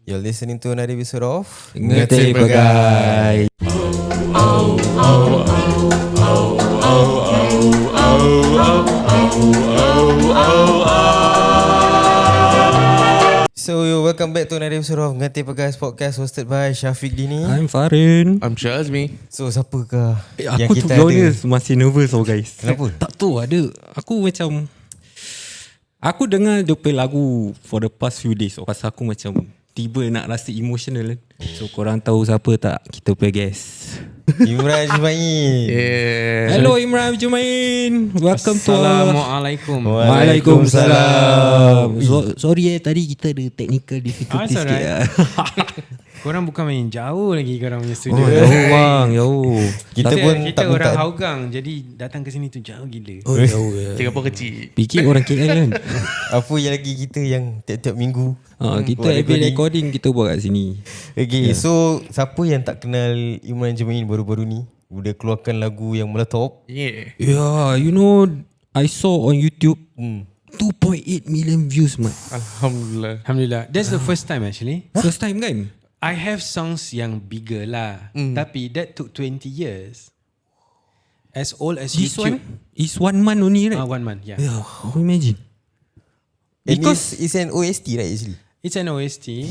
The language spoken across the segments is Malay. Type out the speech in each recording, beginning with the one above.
You're listening to another episode of Ngerti Bagai. So welcome back to another episode of Ngerti Bagai podcast hosted by Syafiq Dini. I'm Farin. I'm Ajmain. So siapakah yang Aku kita tu ada? masih nervous guys. Kenapa? Tak tahu ada. Aku macam aku dengar dia punya lagu for the past few days. Pasal aku macam tiba nak rasa emotional. So korang tahu siapa tak? Kita punya guest. Imran Ajmain. Hello Imran Ajmain. Welcome to Assalamualaikum. Waalaikumsalam. Sorry tadi kita ada technical difficulty sikit. Korang bukan main jauh lagi korang punya studio. Jauh bang, jauh. Kita pun Kita tak orang minta. Hougang, jadi datang ke sini tu jauh gila. Jauh ya. Singapura kecil. Fikir orang KL kan. Apa yang lagi kita yang tiap-tiap minggu Kita buat every recording kita buat kat sini. Okay, so siapa yang tak kenal Imran Ajmain baru-baru ni? Udah keluarkan lagu yang meletop. Yeah, you know, I saw on YouTube 2.8 million views man. Alhamdulillah. That's the first time actually. First time kan? I have songs yang bigger lah. Tapi that took 20 years. As old as This YouTube. one is 1 month only right? 1 month, yeah. Yeah, imagine. And Because it's an OST right actually? It's an OST.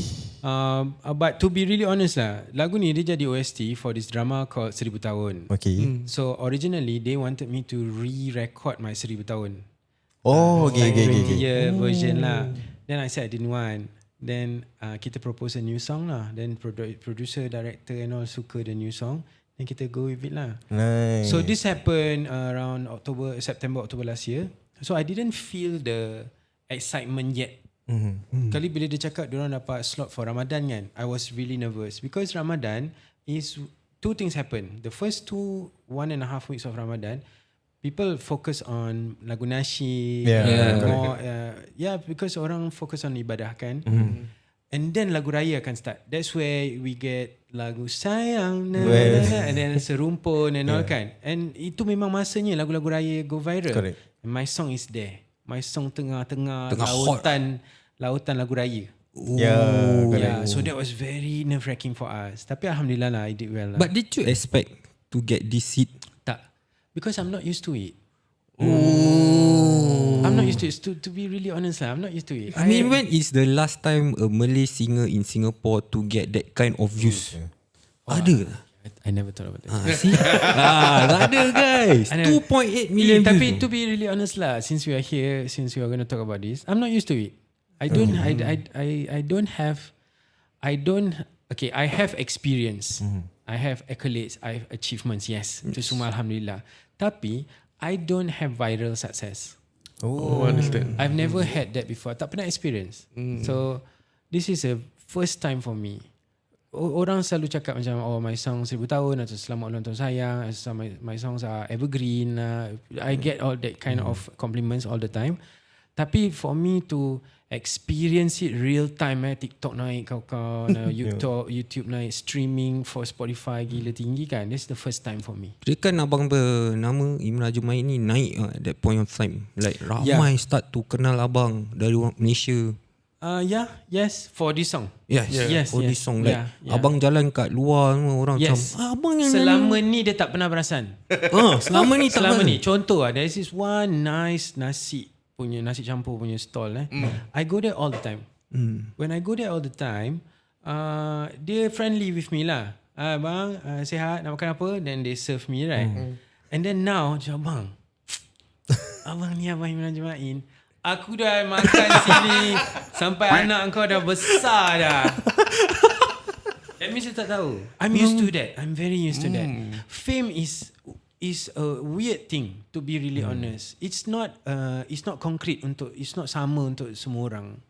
But to be really honest lah, lagu ni dia jadi OST for this drama called 1000 Tahun. Okay. So originally they wanted me to re-record my 1000 Tahun. Oh, okay, Like okay, 20-year version lah. Then I said I didn't want. Then kita propose a new song lah. Then producer, director and all suka the new song. Then kita go with it lah. Nice. So this happened around September, October last year. So I didn't feel the excitement yet. Kali bila dia cakap diorang dapat slot for Ramadan kan, I was really nervous because Ramadan is two things happen. The first 1.5 weeks of Ramadan, people focus on lagu nasyid, more, because orang focus on ibadah kan. And then lagu raya akan start. That's where we get lagu sayang and then serumpun and all kan. And itu memang masanya lagu-lagu raya go viral. Correct. And my song is there. My song tengah-tengah hot. lautan lagu raya. Yeah, So that was very nerve-wracking for us. Tapi alhamdulillah lah, I did well lah. But did you expect to get this seat? tak, because I'm not used to it. I'm not used to it. To be really honest lah, I'm not used to it. I mean, when is the last time a Malay singer in Singapore to get that kind of views? Ada? I never thought about that. See? Tak ada guys. 2.8 million views. Tapi to be really honest lah, since we are here, since we are going to talk about this, I'm not used to it. I have experience. I have accolades, I have achievements, yes. Itu semua alhamdulillah. Tapi I don't have viral success. understand. I've never had that before. Tak pernah experience. So this is a first time for me. Orang selalu cakap macam my song 1000 tahun atau selamat ulang tahun sayang, my songs are evergreen. I get all that kind of compliments all the time. Tapi for me to experience it real time, TikTok naik kawan-kawan, YouTube naik, streaming for Spotify gila tinggi kan. That's the first time for me. Dia kan abang bernama Imran Ajmain ni naik at that point of time. Like ramai start to kenal abang dari orang Malaysia. Yes, for this song. Yes, for this song. Like abang jalan kat luar semua orang macam abang yang selama ni dia tak pernah perasan. Selama ni Contoh there is this one nice nasi campur punya stall I go there all the time. When I go there all the time, dia friendly with me lah. Bang, sihat, nak makan apa? Then they serve me right. And then now abang ni abang Imran Ajmain. Aku dah makan sini sampai anak kau dah besar dah. That means you tak tahu. I'm used to that. I'm very used to that. Fame is a weird thing, to be really honest. It's not concrete it's not sama untuk semua orang.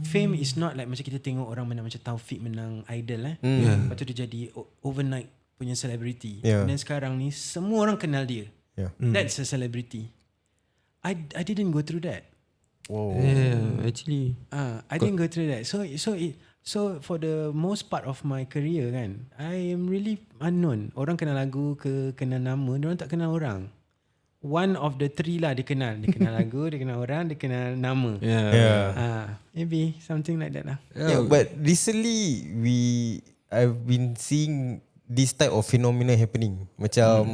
Fame is not like macam kita tengok orang menang macam Taufik menang Idol lepas tu dia jadi overnight punya celebrity. Dan sekarang ni semua orang kenal dia. That's a celebrity. I didn't go through that. Actually I didn't go through that. So for the most part of my career kan, I am really unknown. Orang kenal lagu ke kenal nama, diorang tak kenal orang. one of the three lah dia kenal. Dia kenal lagu, dia kenal orang, dia kenal nama. Maybe something like that lah. Yeah, but recently I've been seeing this type of phenomena happening. Macam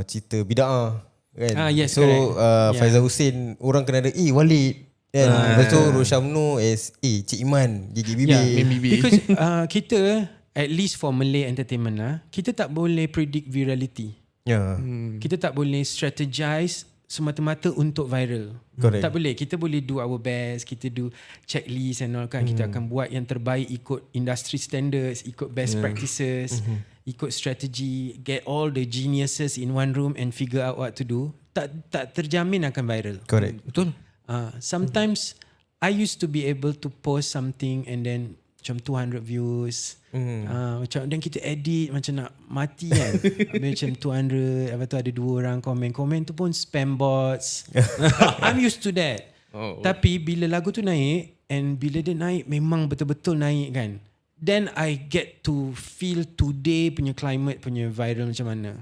cerita bid'ah kan. Yes, so correct. Faizal Hussein orang kena ada Walid kan. Lepas tu Roshamno as Cik Iman gigi bibir. Because kita at least for Malay entertainment lah, kita tak boleh predict virality. Kita tak boleh strategize semata-mata untuk viral. Correct. Tak boleh. Kita boleh do our best, kita do checklist and all kan. Kita akan buat yang terbaik ikut industry standards, ikut best practices, ikut strategi, get all the geniuses in one room and figure out what to do. Tak terjamin akan viral. Correct. Betul. Sometimes I used to be able to post something and then macam 200 views. Macam dan kita edit macam nak mati kan. Habis macam 200, lepas tu ada 2 orang komen tu pun spam bots. I'm used to that. Tapi bila lagu tu naik, and bila dia naik memang betul-betul naik kan, then I get to feel today punya climate punya viral macam mana.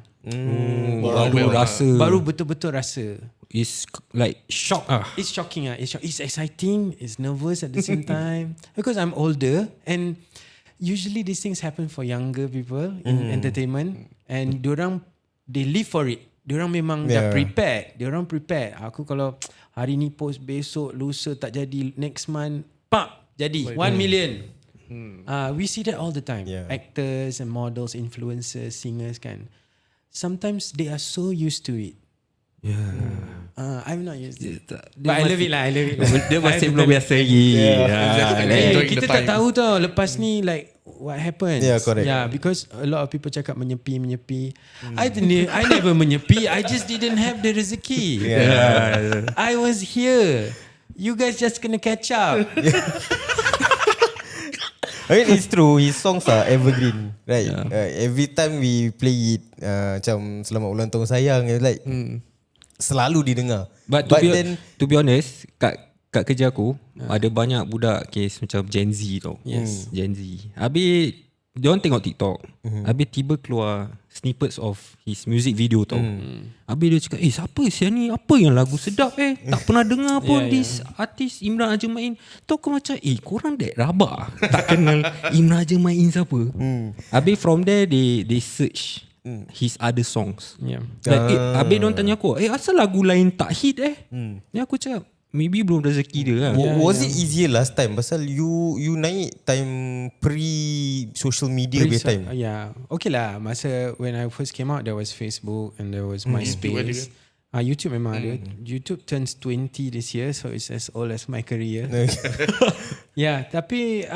Baru betul-betul rasa. It's like shock It's shocking It's exciting, it's nervous at the same time. Because I'm older, and usually these things happen for younger people in entertainment, and they live for it. Diorang memang dah prepared. Diorang prepared. Aku kalau hari ni post, besok lusa tak jadi, next month jadi 1 million. We see that all the time. Actors and models, influencers, singers kan, sometimes they are so used to it. I'm not used to it. But I love it lah. Dia masih belum biasa lagi. Kita tak tahu tau lepas ni like what happens. Correct. Because a lot of people cakap menyepi. I never menyepi. I just didn't have the rezeki. I was here. You guys just kena catch up. I mean, it's true. His songs are evergreen, right? Every time we play it, macam Selamat Ulang Tahun Sayang, like selalu didengar. But to be honest, kat kerja aku ada banyak budak case macam Gen Z tau. Gen Z. Habis diorang tengok TikTok. Habis tiba keluar snippets of his music video tau. Habis dia cakap, siapa siapa ni? Apa yang lagu sedap tak pernah dengar pun this artis Imran Ajmain. Tu aku macam korang dek rabak tak kenal Imran Ajmain siapa. Habis from there they search his other songs. Habis diorang tanya aku, asal lagu lain tak hit Ni aku cakap, maybe belum rezeki dia lah. Was it easier last time? Pasal you naik time pre-social media punya time. Okay lah. Masa when I first came out, there was Facebook and there was MySpace. YouTube memang ada. YouTube turns 20 this year, so it's as old as my career. Tapi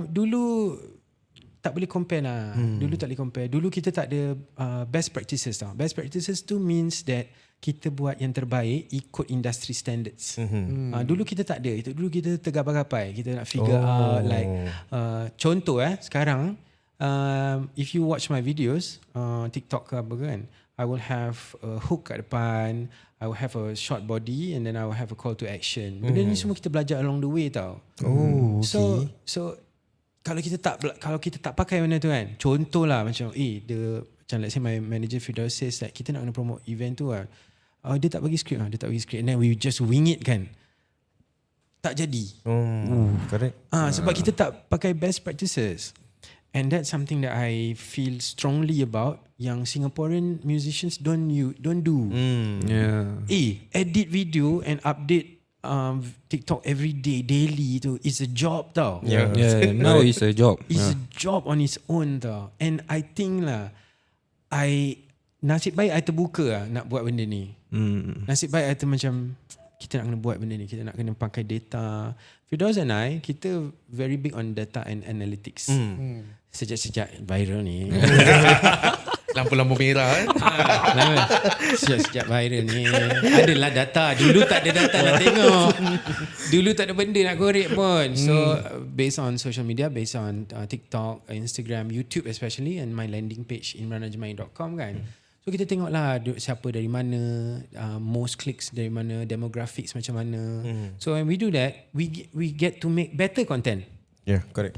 dulu tak boleh compare lah. Dulu tak boleh compare. Dulu kita tak ada best practices tau. Best practices tu means that kita buat yang terbaik ikut industry standards. Dulu kita tak ada. Dulu kita tergapai-gapai. Kita nak figure out like contoh sekarang if you watch my videos TikTok ke apa kan, I will have a hook kat depan, I will have a short body, and then I will have a call to action. Benda ni semua kita belajar along the way tau. So kalau kita tak pakai benda tu kan, contohlah macam macam let's say my manager Firdaus says like kita nak kena promote event tu lah, dia tak bagi skrip and then we just wing it kan, tak jadi. Correct. Sebab kita tak pakai best practices, and that's something that I feel strongly about yang Singaporean musicians don't do. Edit video and update TikTok every day, daily tu is a job tau. Now it's a job. It's a job on its own tau. And I think lah, nasib baik I terbuka nak buat benda ni. Nasib baik I macam kita nak kena buat benda ni, kita nak kena pakai data. Firdaus and I, kita very big on data and analytics. Sejak viral ni lampu-lampu merah Sejak viral ni adalah data. Dulu tak ada data nak tengok. Dulu tak ada benda nak korek pun. So based on social media, based on TikTok, Instagram, YouTube especially, and my landing page imranajmain.com kan. So kita tengoklah siapa dari mana, most clicks dari mana, demographics macam mana. So when we do that, we get to make better content. Correct.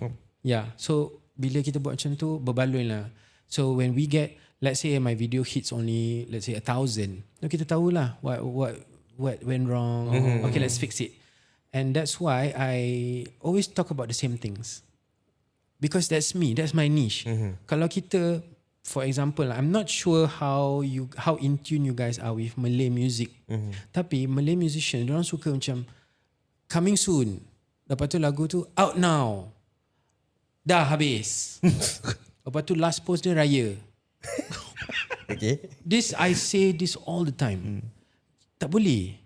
So bila kita buat macam tu, berbaloi lah. So when we get let's say my video hits only, let's say 1,000. No, kita tahulah what went wrong. Okay, let's fix it. And that's why I always talk about the same things. Because that's me, that's my niche. Kalau kita, for example, I'm not sure how in tune you guys are with Malay music. Tapi Malay musician, diorang suka macam coming soon. Lepas tu lagu tu out now. Dah habis. Lepas tu last post dia raya. Okay. I say this all the time. Tak boleh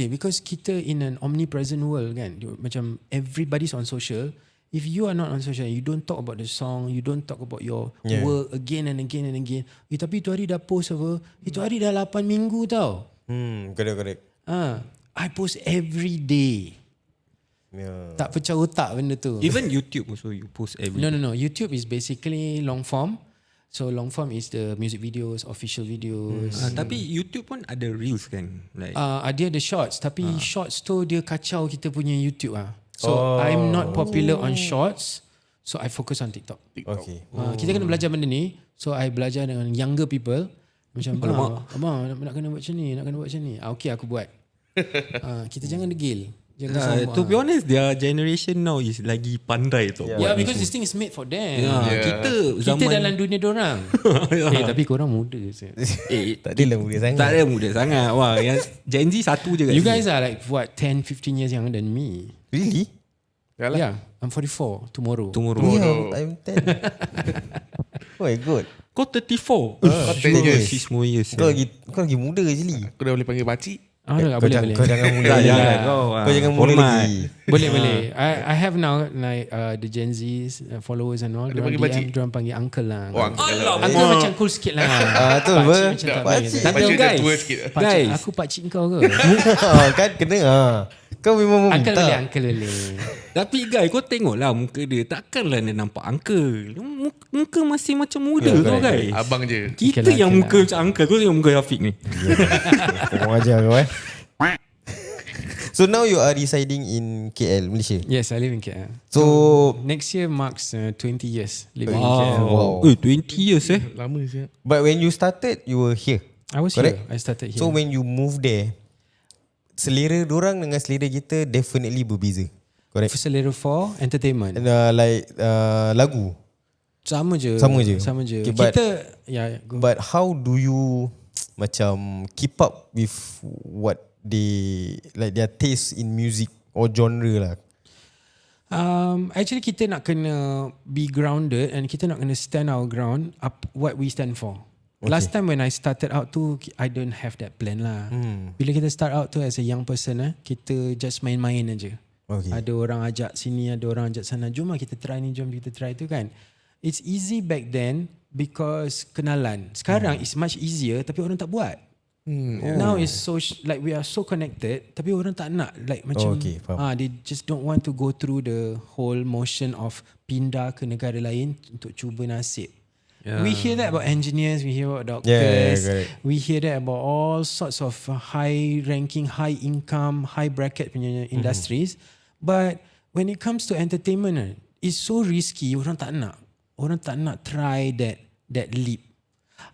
because kita in an omnipresent world kan. Macam everybody's on social. If you are not on social, you don't talk about the song, you don't talk about your work again and again and again. Tapi itu hari dah post apa? Itu hari dah 8 minggu tau. Correct. I post every day. Tak pecah otak benda tu. Even YouTube also you post every day. No. YouTube is basically long form. So long form is the music videos, official videos. Tapi YouTube pun ada reels kan? Like Dia ada shorts. Tapi shorts tu dia kacau kita punya YouTube So I'm not popular on shorts. So I focus on TikTok. Okay. Kita kena belajar benda ni. So I belajar dengan younger people. Macam abang nak kena buat macam ni, nak kena buat macam ni. Okay, aku buat. Kita jangan degil. To be honest, their generation now is lagi pandai tu. Yeah, because this thing is made for them. Kita dalam dunia dorang. Tapi korang muda. Tak adalah muda sangat. Tak ada muda sangat. Wah, yang Gen Z satu je kat You sini. guys are like what, 10-15 years younger than me. Really? Yeah, I'm 44 tomorrow. Yeah, I'm 10. Oh my god. Kau 34. 10 years. 6 more years. Kau lagi muda je. Aku dah boleh panggil pakcik. Tak Kau boleh. jangan mula lagi. Kau jangan mula lagi. Boleh. I have now like the Gen Z's followers and all. Dia panggil pakcik. Diorang panggil uncle lah. Oh, uncle. Uncle macam cool sikit lah. Tu apa? Pakcik macam tak Pakcik. baik. Tapi Pakcik dah guys, tua sikit. Pakcik, Guys. aku pakcik kau ke? Kan kena. Kau memang Uncle meminta. boleh. Tapi guys, kau tengoklah muka dia. Takkanlah dia nampak uncle. Muka masih macam muda kau guys. Abang je. Kita Okay lah, yang okay muka macam uncle. Kau tengok muka Afiq ni. Kau ajar kau So now you are residing in KL, Malaysia. Yes, I live in KL. So Next year marks 20 years living in KL. wow. 20 years Lama je. But when you started, you were here. I was Correct? here. I started here. So when you move there, selera dorang dengan selera kita definitely berbeza. Correct? selera for entertainment. And lagu. Sama je. Okay, Kita go. But how do you macam keep up with what they like their taste in music or genre lah? Actually kita nak kena be grounded and kita nak kena stand our ground up what we stand for. Okay. Last time when I started out tu, I don't have that plan lah. Bila kita start out tu as a young person kita just main-main aja. Okay. Ada orang ajak sini, ada orang ajak sana. Jom lah kita try ni, jom kita try tu kan. It's easy back then because kenalan. Sekarang it's much easier tapi orang tak buat. Now is so like we are so connected tapi orang tak nak like macam they just don't want to go through the whole motion of pindah ke negara lain untuk cuba nasib. We hear that about engineers, we hear about doctors, we hear that about all sorts of high ranking, high income, high bracket punya industries. But when it comes to entertainment, it's so risky. Orang tak nak try that leap.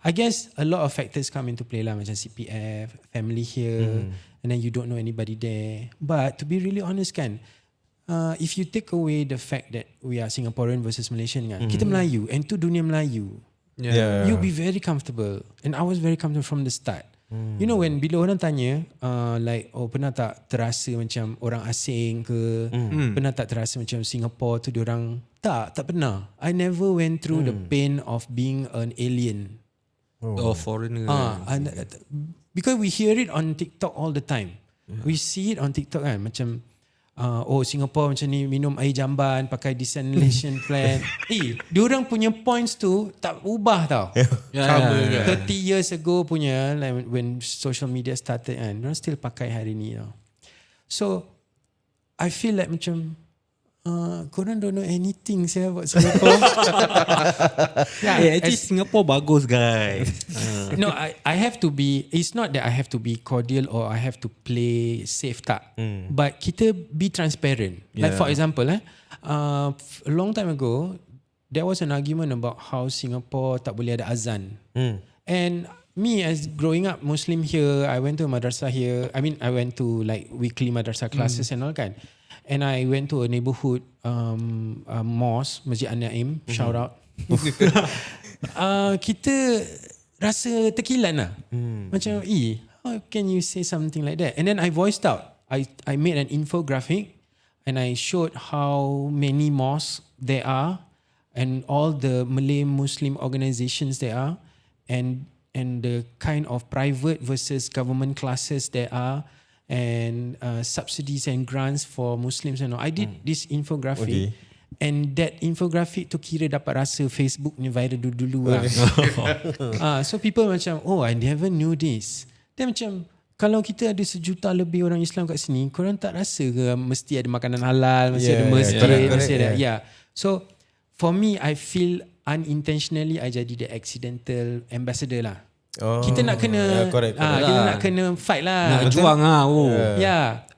I guess a lot of factors come into play lah, macam CPF, family here, and then you don't know anybody there. But to be really honest kan, if you take away the fact that we are Singaporean versus Malaysian kan, kita Melayu and tu dunia Melayu, you'll be very comfortable. And I was very comfortable from the start. You know when bila orang tanya like pernah tak terasa macam orang asing ke, pernah tak terasa macam Singapore tu diorang, tak pernah. I never went through the pain of being an alien. Foreigner. Because we hear it on TikTok all the time. We see it on TikTok kan, macam Singapore macam ni, minum air jamban, pakai desalination plant. Diorang punya points tu tak ubah tau. Sama kan. 30 years ago punya, like when social media started kan, diorang still pakai hari ni tau. So I feel like macam korang don't know anything saya about Singapore. Actually Singapore bagus guys. No, I have to be, it's not that I have to be cordial or I have to play safe tak. But kita be transparent. Like for example, a long time ago, there was an argument about how Singapore tak boleh ada azan. And me as growing up Muslim here, I went to a madrasah here. I mean, I went to like weekly madrasah classes and all kan. And I went to a neighborhood mosque, Masjid An-Naim, shout out. Kita rasa terkilan lah. Macam, how can you say something like that? And then I voiced out. I made an infographic and I showed how many mosques there are and all the Malay Muslim organizations there are and the kind of private versus government classes there are and subsidies and grants for Muslims and all. I did this infographic. And that infographic tu kira dapat rasa Facebook ni viral dulu-dulu lah. So people macam, I never knew this. Then macam, kalau kita ada 1 juta lebih orang Islam kat sini, korang tak rasa ke mesti ada makanan halal, mesti ada masjid, mesti ada. So for me, I feel unintentionally I jadi the accidental ambassador lah. Kita nak kena kita nak kena fight lah. Nak juang lah.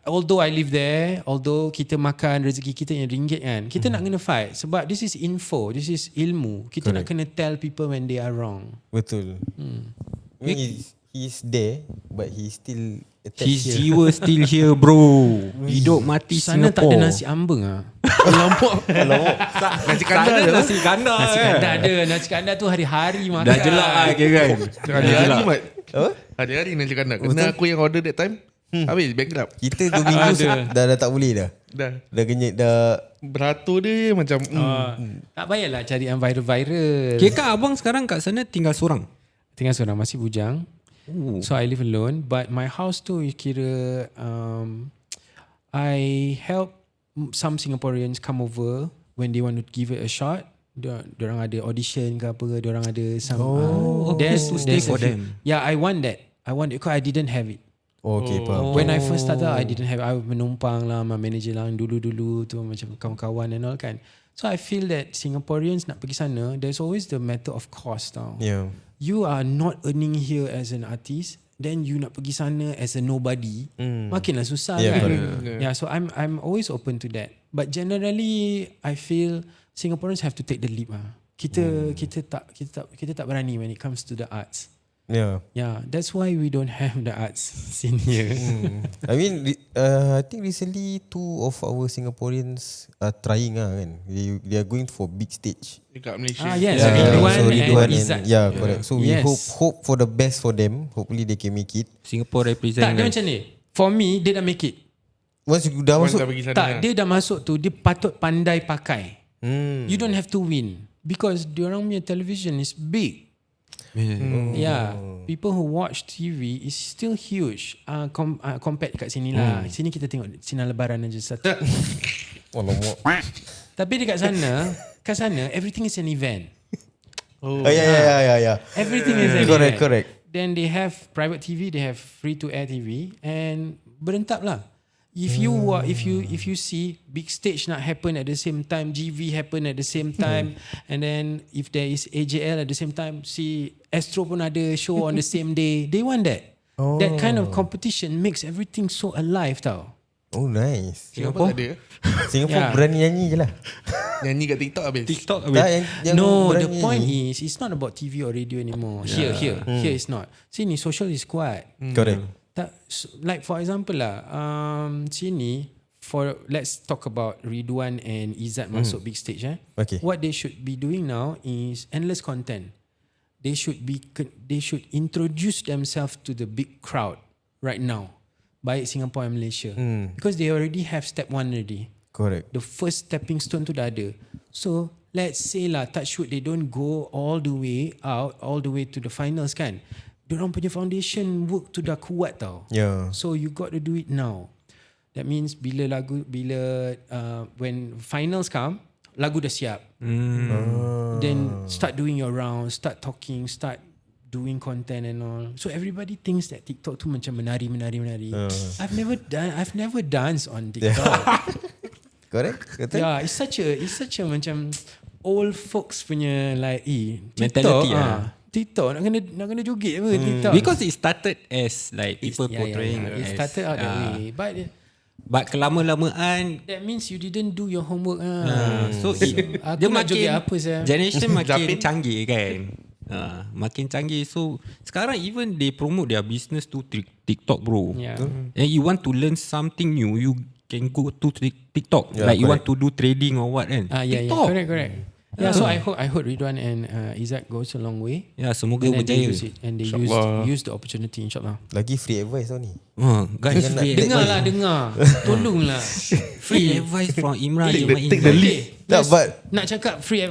Although I live there, although kita makan rezeki kita yang ringgit kan, kita nak kena fight sebab this is info, this is ilmu. Kita nak kena tell people when they are wrong. Betul. I mean, he's there but he still attached. His jiwa still here bro. Hidup mati Sana Singapore. tak ada nasi ambeng ah. Nasi kandar ada. Nasi kandar. Nasi kandar ada. Nasi kandar tu hari-hari makan. Dah jelak lah kira kan. Hari-hari Mat. Hari-hari nasi kandar. Kena aku yang order that time. Habis bankrupt. Kita 2 minggu dah tak boleh dah. Dah genyit dah. Beratur dia macam Tak payahlah cari yang viral-viral. Kira kan abang sekarang kat sana tinggal seorang? Tinggal seorang, masih bujang. So I live alone. But my house tu kira I help some Singaporeans come over when they want to give it a shot. Diorang ada audition ke apa, diorang ada some there's for a few. them. Yeah, I want that because I didn't have it. Okay, faham. When I first started I didn't have. I menumpang lah, my manager lah dulu-dulu tu macam kawan-kawan and all kan. So I feel that Singaporeans nak pergi sana, there's always the matter of cost tau. Yeah. You are not earning here as an artist, then you nak pergi sana as a nobody, makinlah susah kan. Yeah, so I'm always open to that. But generally I feel Singaporeans have to take the leap ah. Kita tak berani when it comes to the arts. Yeah, that's why we don't have the arts scene here. I mean, I think recently 2 of our Singaporeans are trying kan. They are going for big stage. dekat Malaysia. Yes, Ridwan and Izzat. Yeah, correct. So we Yes. hope for the best for them. Hopefully they can make it. Singapore represent. Tak, dia macam ni. For me, dia dah make it. Once you dah Once masuk, dah pergi sana. Tak, dia dah masuk tu, dia patut pandai pakai. You don't have to win because diorang punya television is big. Yeah, people who watch TV is still huge. Compared kat sini lah. Sini kita tengok sinar lebaran aja satu. Tapi dekat sana, everything is an event. yeah. Everything is an event. Correct. Then they have private TV, they have free to air TV, and berentap lah. If you see big stage not happen at the same time, GV happen at the same time, and then if there is AJL at the same time, see Astro pun ada show on the same day. They want that. That kind of competition makes everything so alive tau. Oh, nice. Singapore tak ada. Singapore Yeah. berani nyanyi je lah. Nyanyi kat TikTok habis. TikTok Tak, yang No, berani the point nyanyi. is it's not about TV or radio anymore. Here it's not. Sini social is kuat. Correct. Like for example lah, sini let's talk about Ridwan and Izzat masuk big stage. Okay. What they should be doing now is endless content. They should introduce themselves to the big crowd right now. Baik Singapore and Malaysia. Because they already have step 1 already. Correct. The first stepping stone tu dah ada. So let's say lah, touch wood, they don't go all the way out, all the way to the finals kan. Diorang punya foundation work tu dah kuat tau. Yeah. So you got to do it now. That means when finals come, lagu dah siap. Then start doing your rounds, start talking, start doing content and all. So everybody thinks that TikTok tu macam menari. I've never danced on TikTok. Correct. Betul. Yeah, it's such a macam old folks punya like Mentality TikTok nak kena joget apa TikTok. Because it started as like people portraying It started out that way. But But kelama-lamaan That means you didn't do your homework. so Aku nak joget apa saya? generation makin Japin. canggih kan. Makin canggih. So sekarang even they promote their business to TikTok bro. Yeah. And you want to learn something new, you can go to TikTok. Yeah, like you want correct. to do trading or what kan. Yeah, TikTok. correct. Yeah, so I hope Ridwan and Izzat goes a long way. Ya, semoga And then they berjaya. use it and they InsyaAllah. use the opportunity, insyaAllah. Lagi free advice tau ni. Guys, Jangan nak free take advice. Dengar. Tolonglah. Free advice from Imran Ajmain. take the lead. Okay, Tak, let's- but- nak cakap free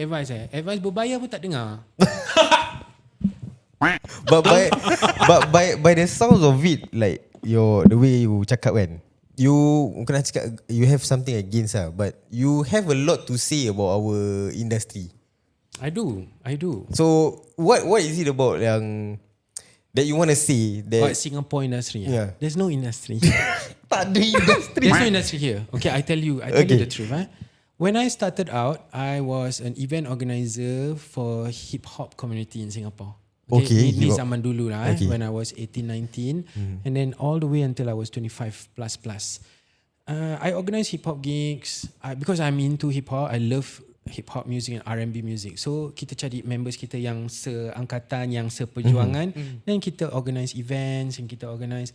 advice. Advice berbayar pun tak dengar. But by the sounds of it, like the way you cakap kan, you bukan nak cakap you have something against but you have a lot to say about our industry. I do. So what is it about yang that you want to say that What Singapore industry? Yeah. There's no industry. tak ada industry? There's no industry here. Okay, I tell you Okay. the truth. When I started out, I was an event organizer for hip hop community in Singapore. Okay, Ni hip hop. zaman dulu lah. Okay. When I was 18, 19, and then all the way until I was 25 plus. I organize hip hop gigs because I'm into hip hop. I love hip hop music and R&B music. So kita cari members kita yang seangkatan, yang seperjuangan, dan kita organize events, and kita organize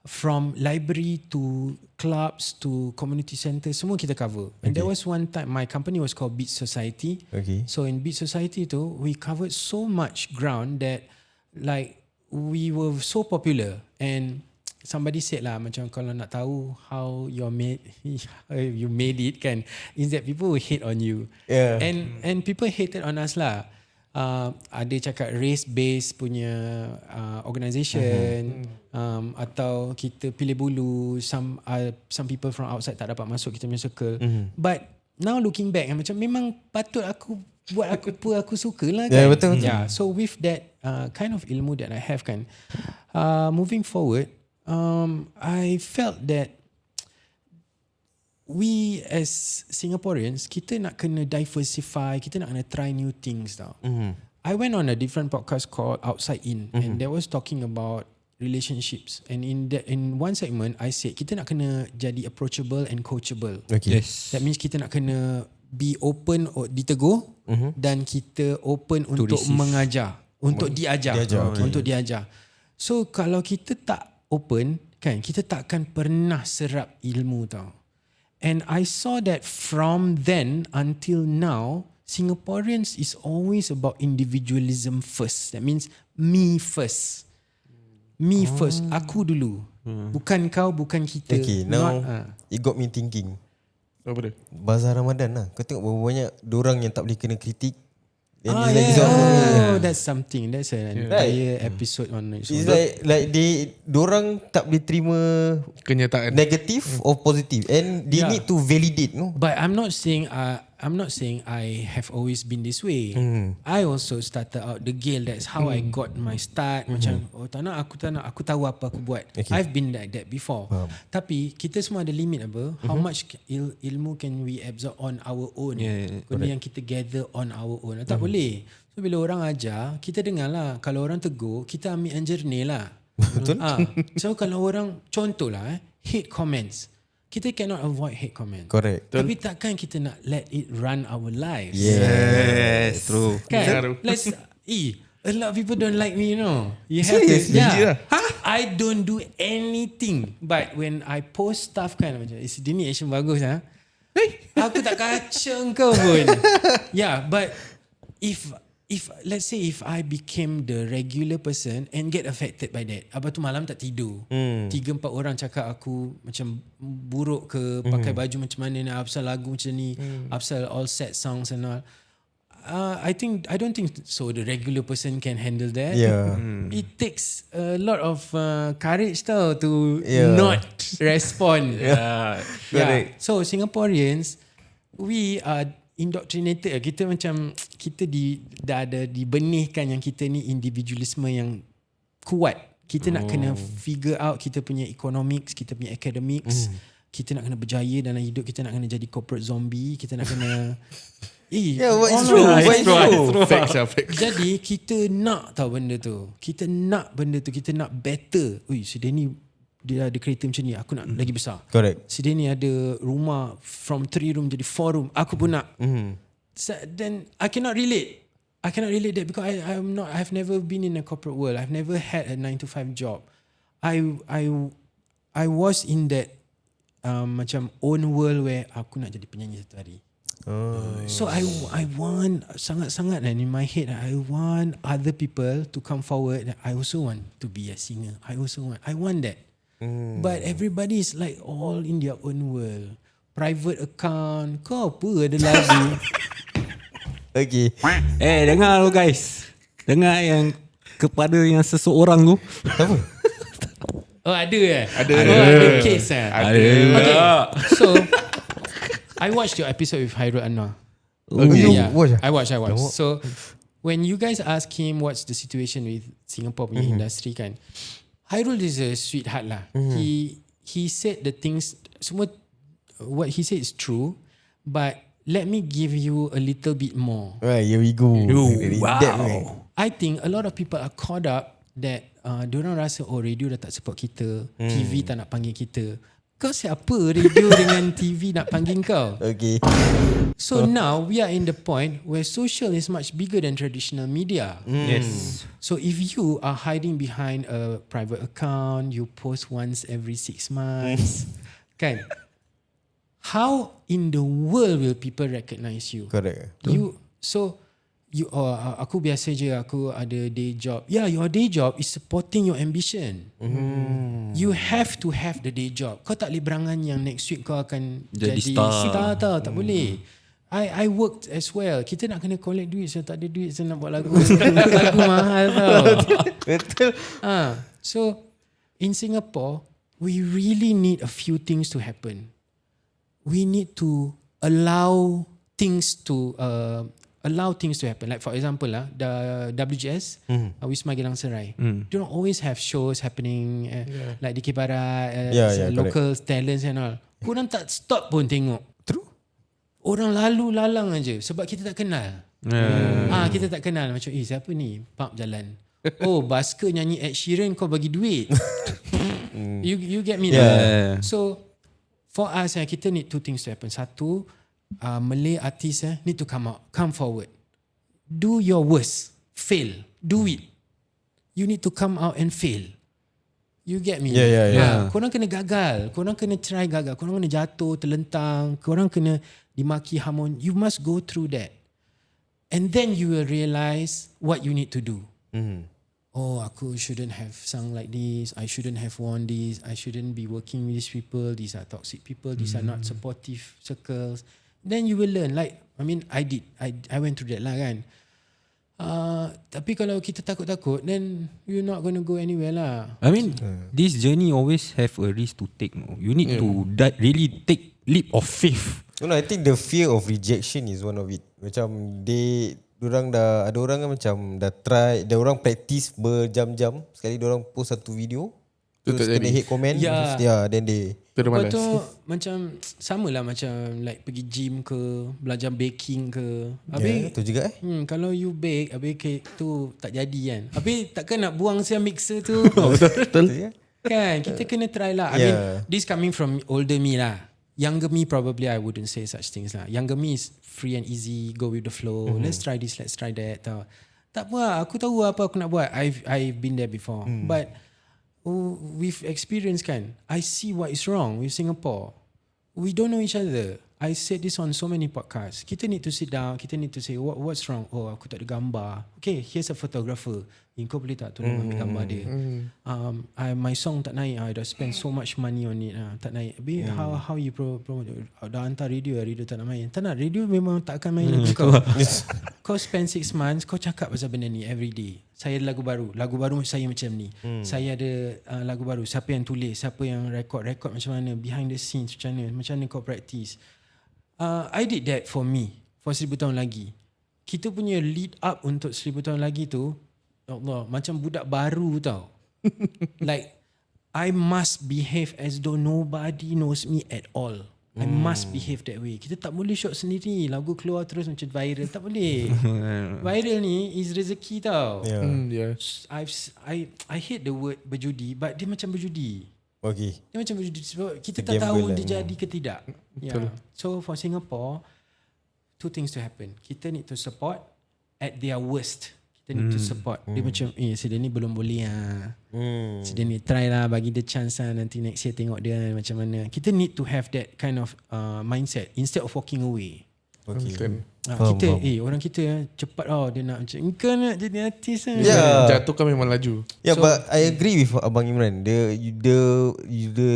from library to clubs to community centre, semua kita cover. And there was one time my company was called Beat Society. Okay. So in Beat Society tu, we covered so much ground that like we were so popular. And somebody said lah, macam kalau nak tahu how you made it kan, is that people will hate on you. Yeah. And people hated on us lah. Ada cakap race based punya organisation, atau kita pilih bulu, some people from outside tak dapat masuk kita punya circle. But now looking back, macam memang patut aku buat apa aku suka lah kan. Yeah, betul. Yeah, so with that kind of ilmu that I have kan, moving forward, I felt that we as Singaporeans, kita nak kena diversify, kita nak kena try new things tau. I went on a different podcast called Outside In, and they was talking about relationships, and in one segment I said kita nak kena jadi approachable and coachable. Okay. Yes. That means kita nak kena be open, ditegur, dan kita open untuk receive. mengajar, untuk diajar, okay. untuk diajar. So kalau kita tak open kan, kita tak akan pernah serap ilmu tau. And I saw that from then until now, Singaporeans is always about individualism first. That means me first. Me first. Aku dulu. Bukan kau, bukan kita. Okay, now Not, it got me thinking. Apa dia? Bazar Ramadan lah. Kau tengok berapa banyak dorang yang tak boleh kena kritik. And Ah, it's like yeah. it's Oh, that's something. That's an entire episode on it. So It's like dorang tak boleh terima Kenyataan. negative or positive, and they Yeah. need to validate, no? But I'm not saying I have always been this way. I also started out degil. That's how I got my start. Macam tak nak, aku tahu apa aku buat. Okay. I've been like that before. Tapi kita semua ada limit apa? How much ilmu can we absorb on our own? Benda yang kita gather on our own. Tak boleh. So bila orang ajar, kita dengar lah. Kalau orang tegur, kita ambil yang jernih lah. Betul. So kalau orang, contohlah hate comments, kita cannot avoid hate comments. Correct. Tapi takkan kita nak let it run our lives. Yes, true. Kan? Let's a lot of people don't like me, you know. You have Serious? to, Legit lah. I don't do anything, but when I post stuff kan macam, dia ni action bagus aku tak kacau kau pun. Yeah, but if let's say if I became the regular person and get affected by that, apa tu malam tak tidur, 3-4 orang cakap aku macam buruk ke, pakai baju macam mana ni, apasal lagu macam ni, apasal all sad songs and all. I don't think so the regular person can handle that. Yeah. It takes a lot of courage tau to Yeah. not respond. Correct. So Singaporeans, we are indoctrinated. Kita macam dah ada dibenihkan yang kita ni individualisme yang kuat. Kita nak kena figure out kita punya economics, kita punya academics. Kita nak kena berjaya dalam hidup, kita nak kena jadi corporate zombie, kita nak kena Yeah, but it's true. But it's true. Facts lah, facts. Jadi kita nak tahu benda tu. Kita nak benda tu, kita nak better. Ui, si dia ni dia ada kereta macam ni, aku nak lagi besar. Correct. Si dia ni ada rumah from 3 room jadi 4 room, aku pun nak. So, then I cannot relate. I cannot relate that because I've never been in a corporate world. I've never had a 9 to 5 job. I was in that macam own world where aku nak jadi penyanyi satu hari. So I want sangat-sangat, and in my head I want other people to come forward. I also want to be a singer. I want that. But everybody is like all in their own world. Private account. Kau apa ada lagu? Okay. Dengar lo guys. Dengar yang kepada yang seseorang tu. Apa? Oh ada Ada. Oh ada case Ada. Okay. So I watched your episode with Hairul Anwar. Okay. Yeah, Watch. I watched. So when you guys ask him what's the situation with Singapore punya industry kan, Hairul is a sweetheart lah. He said the things, semua what he said is true, but let me give you a little bit more. Right, here we go. Very Wow. in-depth, man. I think a lot of people are caught up that diorang rasa radio dah tak support kita, TV tak nak panggil kita. Kau siapa radio dengan TV nak panggil kau? Okay. So now we are in the point where social is much bigger than traditional media. Yes. So if you are hiding behind a private account, you post once every 6 months, kan? How in the world will people recognize you? Correct. Aku biasa je, aku ada day job. Yeah, your day job is supporting your ambition. You have to have the day job. Kau tak boleh berangan yang next week kau akan Jadi jadi star. tau. Tak boleh. I worked as well. Kita nak kena collect duit. Saya tak ada duit, saya nak buat lagu. Lagu mahal tau. Betul. So in Singapore, we really need a few things to happen. We need to allow things to happen. Like for example the WGS, Wisma Geylang Serai, they don't always have shows happening like di Kibarat, local talents and all. Korang tak stop pun tengok. True. Orang lalu lalang aja sebab kita tak kenal. Kita tak kenal macam siapa ni pump jalan. Oh, Basker nyanyi Ed Sheeran, kau bagi duit. You get me? Yeah. So for us kita need two things to happen. Satu, Malay artists need to come forward. Do your worst. Fail. Do it. You need to come out and fail. You get me? Yeah. Korang kena gagal. Korang kena try gagal. Korang kena jatuh, terlentang. Korang kena dimaki hamon. You must go through that. And then you will realise what you need to do. Oh, aku shouldn't have sung like this. I shouldn't have worn this. I shouldn't be working with these people. These are toxic people. These are not supportive circles. Then you will learn. Like, I mean, I did. I went through that lah kan. Tapi kalau kita takut-takut, then you're not going to go anywhere lah. I mean, this journey always have a risk to take. No? You need to really take leap of faith. No, I think the fear of rejection is one of it. Macam ada orang kan macam dah try, ada orang practice berjam-jam, sekali dia orang post satu video terus kena hate comment, then they Lepas tu macam sama lah macam like pergi gym ke, belajar baking ke. Habis tu juga kalau you bake, habis cake tu tak jadi kan. Habis takkan nak buang siang mixer tu. betul. Kan, kita kena try lah. I mean, this coming from older me lah. Younger me probably I wouldn't say such things lah. Younger me is free and easy, go with the flow. Let's try this, let's try that. Tak apa lah, aku tahu apa aku nak buat. I've been there before. But with experience kan, I see what is wrong with Singapore. We don't know each other. I said this on so many podcasts. Kita need to sit down, kita need to say what's wrong. Oh, aku tak ada gambar. Okay, here's a photographer. Kau boleh tak tolong ambil gambar dia? My song tak naik. I dah spend so much money on it. Tak naik. How you promote? Dah hantar radio tak nak main. Tak nak, radio memang tak akan main lagu kau. Kau spend 6 months, kau cakap pasal benda ni every day. Saya ada lagu baru saya macam ni. Saya ada lagu baru, siapa yang tulis, siapa yang record macam mana, behind the scenes macam mana kau practice. I did that for me, for 1000 tahun lagi. Kita punya lead up untuk 1000 tahun lagi tu, Allah, macam budak baru tau. Like, I must behave as though nobody knows me at all. I must behave that way. Kita tak boleh shot sendiri, lagu keluar terus macam viral. Tak boleh. Viral ni is rezeki tau. I hate the word berjudi, but dia macam berjudi. Okay. Dia macam kita tak tahu gamble dia lah. jadi ke tidak. Yeah. So for Singapore, two things to happen. Kita need to support at their worst. Kita need to support. Dia macam dia ni belum boleh lah. Dia ni try lah, bagi dia chance lah, nanti next year tengok dia macam mana. Kita need to have that kind of mindset instead of walking away. Okay. Kita orang kita cepat dia nak macam kau nak jadi artis lah. Jatuh kan memang laju. Yeah, but I agree with Abang Imran. The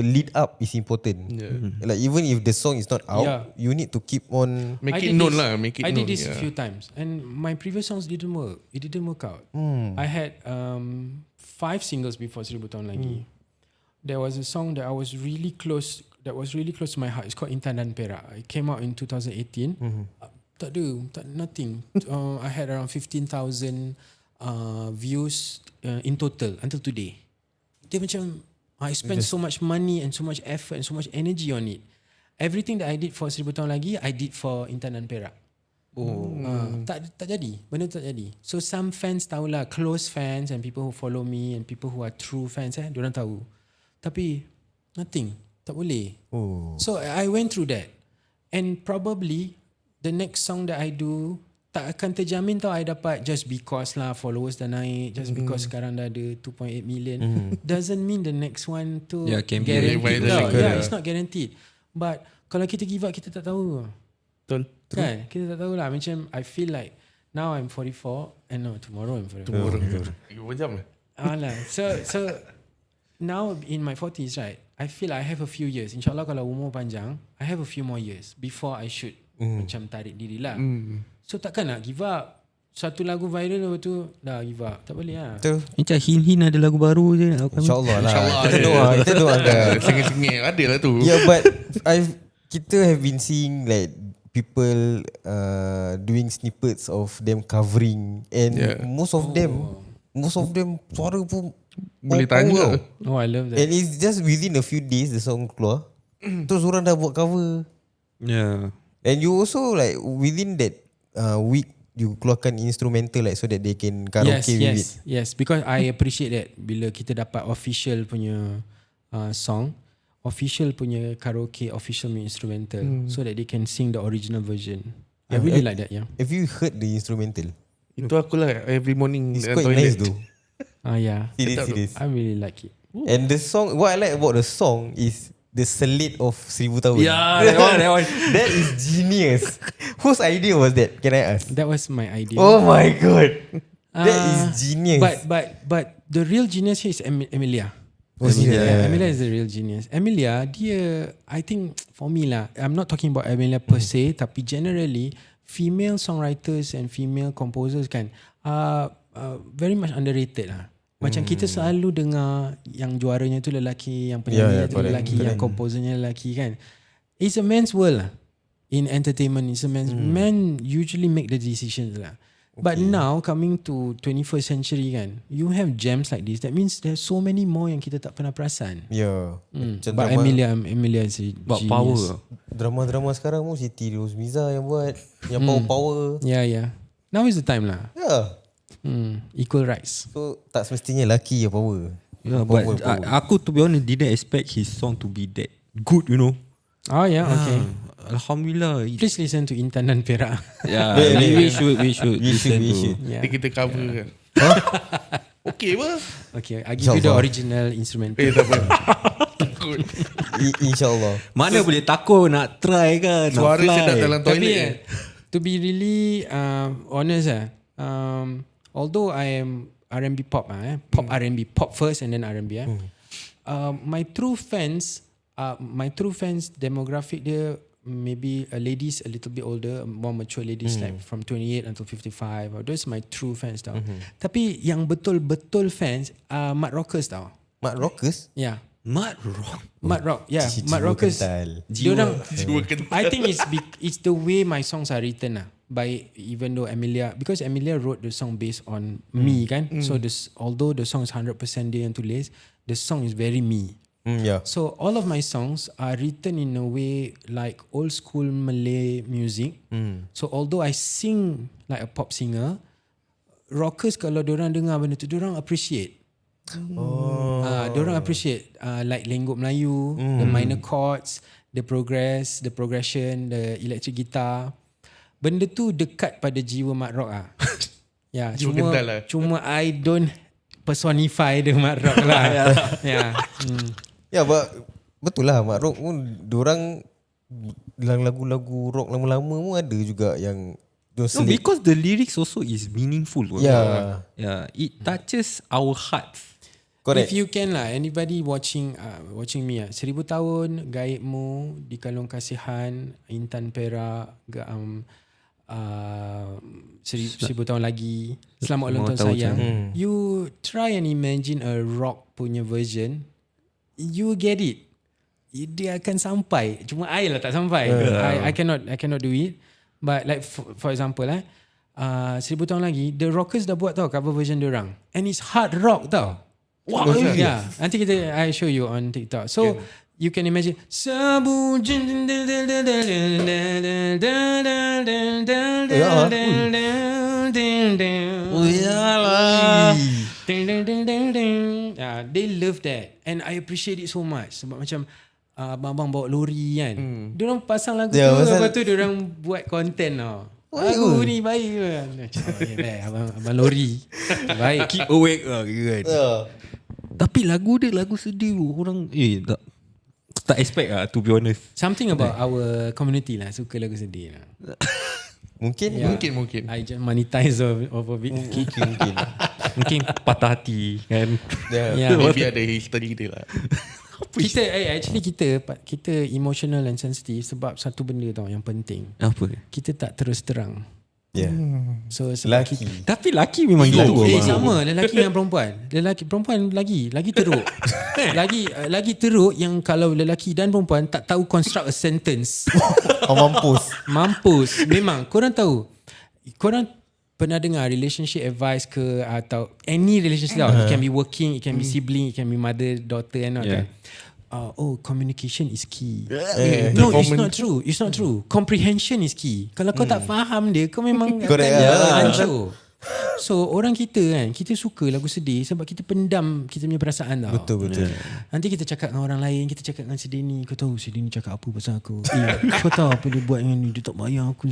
lead up is important. Like even if the song is not out, you need to keep on. Make it known lah. Make it I known. did this a few times, and my previous songs didn't work. It didn't work out. I had 5 singles before 1000 Tahun Lagi. There was a song that I was really close. That was really close to my heart. It's called Intan dan Perak. It came out in 2018. Tak ada, nothing. I had around 15,000 views in total until today. Dia macam I spent so much money and so much effort and so much energy on it. Everything that I did for 1000 Tahun Lagi, I did for Intan dan Perak. Tak jadi. Benda tu tak jadi. So some fans tahulah, close fans and people who follow me and people who are true fans, diorang tahu. Tapi nothing. Tak boleh. So I went through that. And probably the next song that I do tak akan terjamin tau I dapat just because lah followers dah naik, just because sekarang dah ada 2.8 million. Doesn't mean the next one tu can be guaranteed tau. viral. It's not guaranteed. But kalau kita give up, kita tak tahu. Betul. Kan? Kita tak tahu lah. Macam I feel like now I'm 44 and no, tomorrow I'm 44. Berapa jam lah. Alah. So now in my 40s, right, I feel I have a few years. InsyaAllah kalau umur panjang, I have a few more years before I should macam tarik diri lah. So takkan nak give up. Satu lagu viral lepas tu dah give up. Tak boleh lah. Betul. Macam hin-hin ada lagu baru je nak lakukan. InsyaAllah lah. InsyaAllah Kita doakan. Sengit-sengit ada lah tu. Yeah, but kita have been seeing like people doing snippets of them covering, and most of them suara pun Boleh power tanya. tau. Oh, I love that. And it's just within a few days the song keluar. Terus orang dah buat cover. Yeah. And you also like within that week you keluarkan instrumental like so that they can karaoke with it. Yes, because I appreciate that bila kita dapat official punya song, official punya karaoke, official punya instrumental, so that they can sing the original version. I really like that. Yeah. Have you heard the instrumental? Itu aku lah every morning. It's quite nice though. Yeah. Serious. I really like it. And the song, what I like about the song is the slate of 1000 tahun. Yeah, that one. That is genius. Whose idea was that? Can I ask? That was my idea. Oh my god. That is genius. But the real genius here is Emilia. Oh, Yeah, Emilia is the real genius. Emilia, dia, I think for me lah, I'm not talking about Emilia per se, tapi generally female songwriters and female composers kan very much underrated lah. Macam kita selalu dengar yang juaranya tu lelaki, yang penyanyi tu lelaki, yang komposernya lelaki kan. It's a man's world lah. In entertainment, it's a man's men usually make the decisions lah. But now coming to 21st century kan, you have gems like this. That means there's so many more yang kita tak pernah perasan. Yeah. But Emilia is a But genius. power. Drama-drama sekarang pun Siti Rosmiza yang buat, yang power. Yeah. Now is the time lah. Yeah. Equal rights. So tak semestinya lelaki yang power. Yeah, but aku to be honest didn't expect his song to be that good, you know. Oh yeah, okay. Alhamdulillah. Please listen to Intan dan Perak. Yeah, we should listen to. Yeah. Nanti kita cover kan. Okay apa? Okay, I give you the original instrumental. Tak apa. Takut. InsyaAllah. Mana boleh takut nak try kan. Suara sedap dalam Tapi toilet. to be really honest although I am R&B pop pop R&B, pop first and then R&B my true fans demographic dia maybe ladies a little bit older, more mature ladies like from 28 until 55. Those my true fans tau. Tapi yang betul-betul fans mud rockers tau. Mak Rockers? Yeah. Mad rock. Mud rock, yeah. Jiwa Mud rockers. kental. Diorang, Jiwa kental. I think it's the way my songs are written lah. By even though because Emilia wrote the song based on me kan. So although the song is 100% dia yang tulis, the song is very me. Yeah. So all of my songs are written in a way like old school Malay music. So although I sing like a pop singer, rockers kalau diorang dengar benda tu, diorang appreciate. Diorang appreciate like lenggok Melayu, the minor chords, the progression, the electric guitar. Benda tu dekat pada jiwa mat rock Ya, Jiwa kendal lah. cuma I don't personify the mat rock lah. Ya. Ya, betul lah mat rock pun diorang dalam lagu-lagu rock lama-lama pun ada juga yang No, because the lyrics also is meaningful. Yeah. It touches our hearts. Correct. If you can lah, anybody watching me 1000 tahun, gaibmu, di kalung kasihan, intan perak, 1000 tahun lagi, selamat ulang tahun sayang. You try and imagine a rock punya version, you get it. Dia akan sampai. Cuma I lah tak sampai. I cannot do it. But like for example 1000 tahun lagi, the rockers dah buat tau cover version diorang, and it's hard rock tau. Wow. Yeah. Nanti I show you on TikTok. So you can imagine Sebuah they love that, and I appreciate it so much. Sebab macam abang-abang bawa lori kan, diorang pasang lagu tu, lepas tu diorang buat content tau. Lagu ni baik kan. Abang lori baik. Keep awake lah kan. Tapi lagu dia lagu sedih tu. Orang tak expect lah, to be honest. Something about our community lah, suka lagu sedih lah. Mungkin I just monetize of a bit. Mungkin patah hati kan. Maybe ada history dia lah. Kita emotional and sensitive sebab satu benda tau yang penting. Apa? Kita tak terus terang. So Lelaki. Tapi lelaki memang gitu. Sama lelaki dengan perempuan. Perempuan lagi teruk. lagi teruk yang kalau lelaki dan perempuan tak tahu construct a sentence. Mampus. Memang korang tahu. Korang pernah dengar relationship advice ke, atau any relationship it can be working, it can be sibling, it can be mother, daughter and all that. Communication is key. No, it's not true. Comprehension is key. Kalau kau tak faham dia, kau memang hancur. So orang kita kan, kita suka lagu sedih sebab kita pendam kita punya perasaan tau. Betul. Nanti kita cakap dengan orang lain, kita cakap dengan sedih ni, kau tahu sedih ni cakap apa pasal aku. Kau tahu apa dia buat dengan ni, dia tak bayar aku.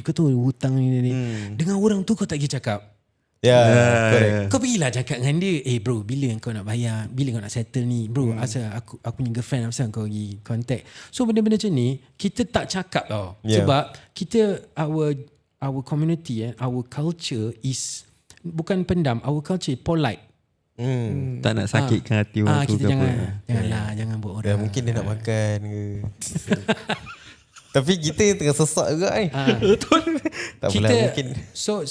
Kau tahu hutang ni. Dengan orang tu kau tak pergi cakap. Correct. Kau pergilah cakap dengan dia, bro, bila kau nak bayar, bila kau nak settle ni, bro, asal aku punya girlfriend, asal kau pergi contact. So benda-benda macam ni kita tak cakap tau. Sebab kita our community our culture is bukan pendam, our culture polite. Tak nak sakitkan hati orang tu. Kita jangan buat orang. Mungkin dia nak makan ke. Tapi kita yang tengah sesak juga ni. Betul. Tak apalah, mungkin. So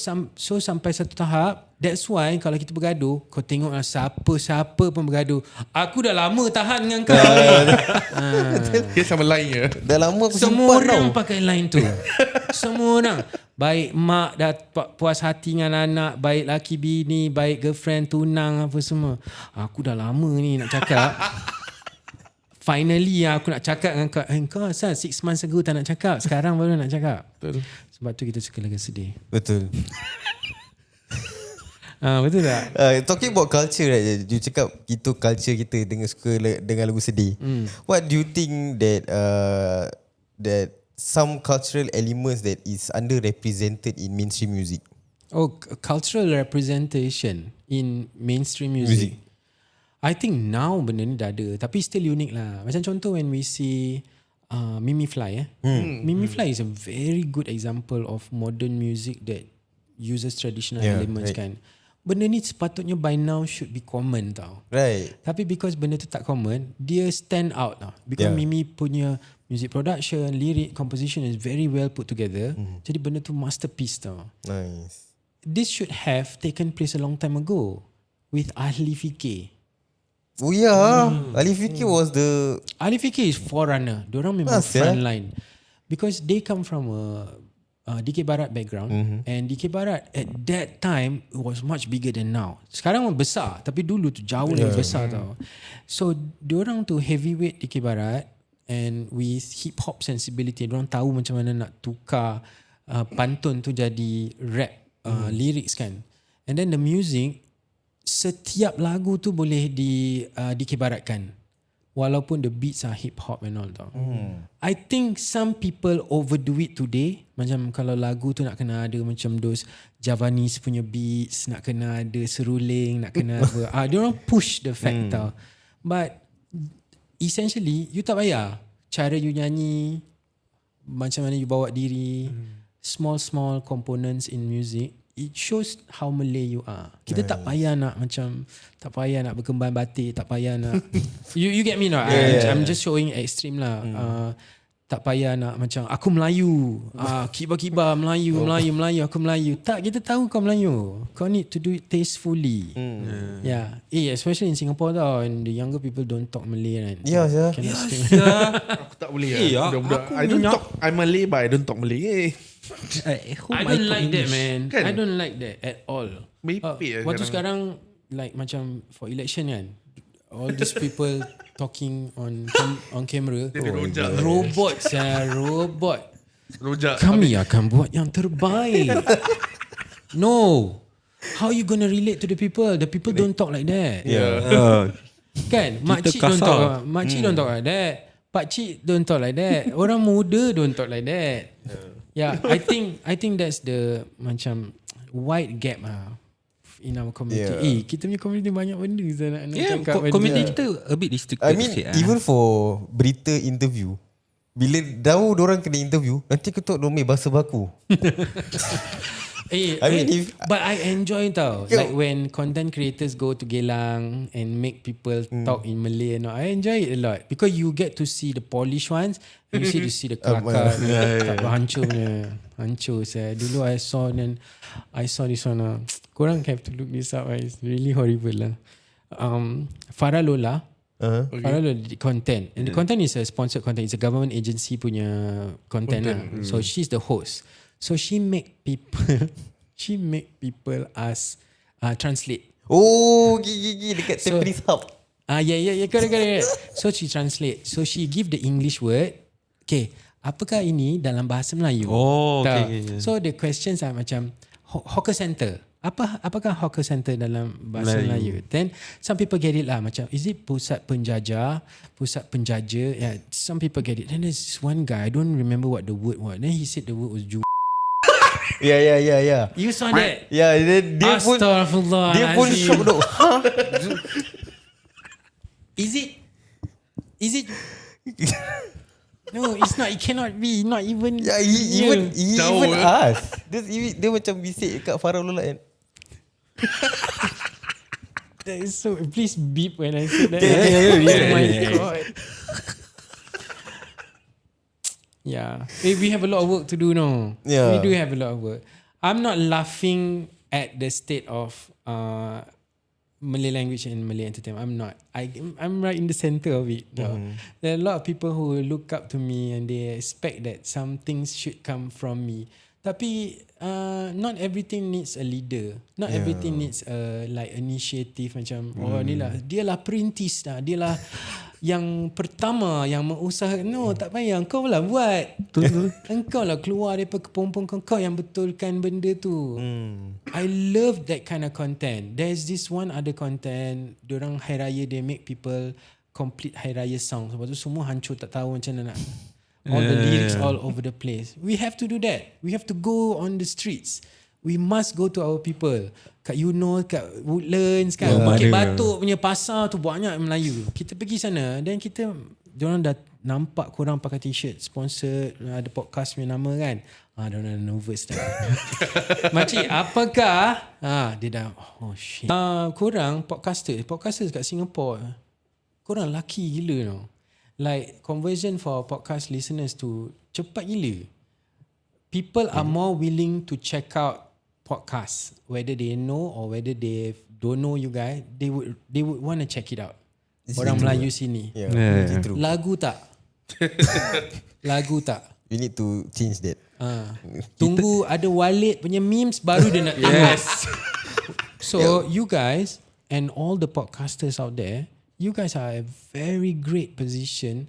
sampai satu tahap, that's why kalau kita bergaduh, kau tengoklah siapa pun bergaduh, aku dah lama tahan dengan kau. Dia sama line je. Dah lama aku semua simpan orang tau. pakai line tu. Semua orang. Baik mak dah puas hati dengan anak, baik laki bini, baik girlfriend, tunang, apa semua. Aku dah lama ni nak cakap. Finally aku nak cakap dengan kau. Kau asal 6 months ago tak nak cakap, sekarang baru nak cakap. Betul. Sebab tu kita suka lagu sedih. Betul. Betul tak? Talking about culture, right? You cakap itu culture kita suka dengan lagu sedih. What do you think that some cultural elements that is underrepresented in mainstream music? Cultural representation in mainstream music. I think now benda ni dah ada, tapi still unique lah. Macam contoh when we see Mimi Fly. Mimi Fly is a very good example of modern music that uses traditional elements, right? Kan. Benda ni sepatutnya by now should be common tau. Right. Tapi because benda tu tak common, dia stand out tau. Because Mimi punya music production, lyric, composition is very well put together. Jadi benda tu masterpiece tau. Nice. This should have taken place a long time ago with Ahli Fikir. Oh yeah, Ali Fikir was the... Ahli Fikir is forerunner. Diorang memang frontline. Because they come from a DK Barat background. And DK Barat at that time was much bigger than now. Sekarang besar, tapi dulu tu jauh lebih besar tau. So diorang tu heavyweight DK Barat, and with hip hop sensibility, diorang tahu macam mana nak tukar pantun tu jadi rap lyrics kan. And then the music setiap lagu tu boleh dikibaratkan. Walaupun the beats are hip hop and all tau. I think some people overdo it today. Macam kalau lagu tu nak kena ada macam those Javanese punya beats, nak kena ada seruling, nak kena apa. Dia orang push the fact tau. But essentially you tak payah. Cara you nyanyi, macam mana you bawa diri, small components in music, it shows how Malay you are. Kita tak payah nak macam, tak payah nak berkembang batik, tak payah nak you get me no? I'm just showing extreme lah. Tak payah nak macam aku Melayu, kibar-kibar Melayu, aku Melayu. Tak, kita tahu kau Melayu. Kau need to do it tastefully. Yeah. Especially in Singapore tau, and the younger people don't talk Malay right. Aku tak boleh budak-budak. I don't talk, I'm Malay but I don't talk Malay. I don't like that, man. Kan? I don't like that at all. Waktu sekarang like macam for election kan, all these people talking on camera. Robot. Rojak. Kami akan buat yang terbaik. No. How you gonna relate to the people? The people don't talk like that. Kan? Makcik don't talk. Makcik don't talk like that. Pakcik don't talk like that. Orang muda don't talk like that. Yeah, I think that's the macam wide gap in our community. Kita punya community banyak benda saya nak cakap. Community kita a bit restricted. I mean even for berita interview, bila tahu orang kena interview, nanti ketuk domeh bahasa baku. But I enjoy tau. Like when content creators go to Geylang and make people talk in Malay and all, I enjoy it a lot because you get to see the polished ones and you see the kelakar. Hancur saya. Dulu I saw this one. Korang have to look this up. It's really horrible lah. Farah Lola. Farah Lola did content, and the content is a sponsored content. It's a government agency punya content lah. So she's the host. So she make people ask translate. Oh, gigi dekat Tampines Hub. Yeah, correct. So she translate. So she give the English word. Okay, apakah ini dalam bahasa Melayu? Oh, okay. So the questions are macam hawker center. Apakah hawker center dalam bahasa Melayu? Then some people get it lah. Macam is it pusat penjaja? Yeah, some people get it. Then there's this one guy, I don't remember what the word was. Then he said the word was Yeah. You saw that? Yeah, dia pun shock tu. Is it? No, it's not. It cannot be. Not even. Yeah, he even asked. Dia macam bisik kat Farah Lola kan. That is so. Please beep when I say that. Yeah. Oh my god. Yeah. We have a lot of work to do now. Yeah. We do have a lot of work. I'm not laughing at the state of Malay language and Malay entertainment. I'm not. I'm right in the center of it. There are a lot of people who look up to me and they expect that some things should come from me. Tapi not everything needs a leader. Not everything needs a like initiative macam dia lah perintis dah. Dia lah yang pertama yang mengusahakan. No, tak payah. Kau lah buat. Engkau lah keluar daripada kepompong kau yang betulkan benda tu. I love that kind of content. There's this one other content. Diorang Hari Raya, they make people complete Hari Raya song. Sebab tu semua hancur, tak tahu macam mana nak. All the lyrics all over the place. We have to do that. We have to go on the streets. We must go to our people. Kat kat Woodlands kan, Bukit Batok punya pasar tu banyak Melayu. Kita pergi sana dan diorang dah nampak korang pakai t-shirt sponsored, ada podcast punya nama kan. Diorang dah nervous dah. Makcik, apakah dia dah shit. Korang podcasters kat Singapore, korang lucky gila tau. Like conversion for podcast listeners tu cepat gila. People are more willing to check out podcasts, whether they know or whether they don't know you guys. They would want to check it out. Orang Melayu sini. Lagu tak? Lagu tak? You need to change that. Tunggu ada Walid punya memes baru dia nak tengok. So you guys and all the podcasters out there, you guys are a very great position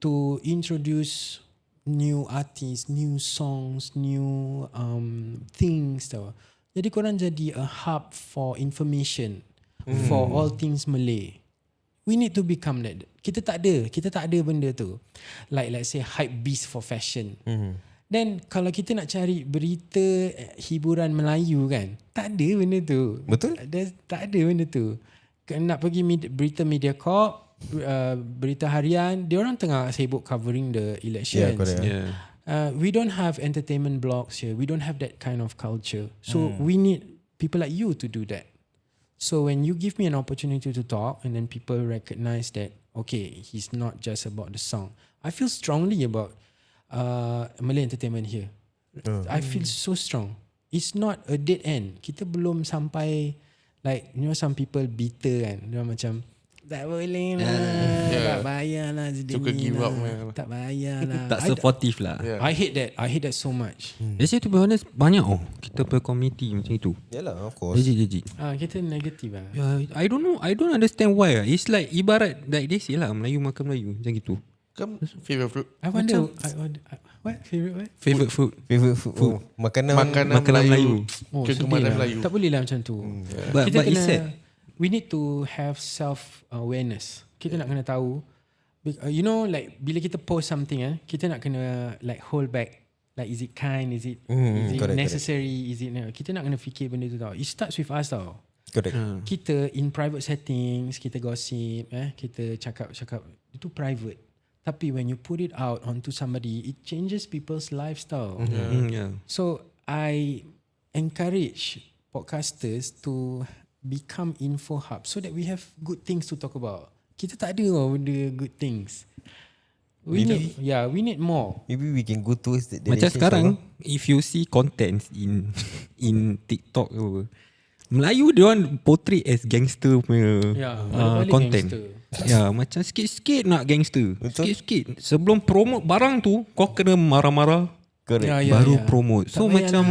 to introduce new artists, new songs, new things tau. Jadi korang jadi a hub for information. for all things Malay. We need to become that. Kita tak ada benda tu. Like let's say hype beast for fashion. Then kalau kita nak cari berita hiburan Melayu kan, tak ada benda tu. Betul? Tak ada benda tu. Nak pergi berita Mediacorp, berita harian, dia orang tengah sibuk covering the elections. We don't have entertainment blogs here. We don't have that kind of culture. So we need people like you to do that. So when you give me an opportunity to talk and then people recognize that, okay, he's not just about the song. I feel strongly about Malay entertainment here. I feel so strong. It's not a dead end. Kita belum sampai, like, you know, some people bitter kan. Dia macam, tak boleh lah, tak bayar lah, suka give up tak bayar lah. Tak supportive lah. I hate that so much. Actually to be honest, banyak kita per community macam itu. Yalah, of course. Legit. Kita negatif lah. I don't know. I don't understand why. It's like ibarat like they say lah, Melayu makan Melayu macam gitu. Favorite fruit. I wonder what? Favorite what? Favorite food. Oh, makanan Melayu. Kegemaran sedih lah. Melayu. Tak boleh lah macam tu. But Kita it's sad. we need to have self-awareness. Kita nak kena tahu. You know, like bila kita post something, kita nak kena like hold back. Like, is it kind? Is it necessary? Correct. Is it? Kita nak kena fikir benda tu tau. It starts with us tau. Correct. Kita in private settings, kita gossip, kita cakap itu private. Tapi when you put it out onto somebody, it changes people's lives tau. So I encourage podcasters to become info hub so that we have good things to talk about. Kita tak ada benda good things. We need more. Maybe we can go towards that Macam sekarang, if you see contents in TikTok ke, Melayu dia orang portray as gangster punya content. Macam sikit-sikit nak gangster. Sikit-sikit. Sebelum promote barang tu, kau kena marah-marah. Baru promote. So macam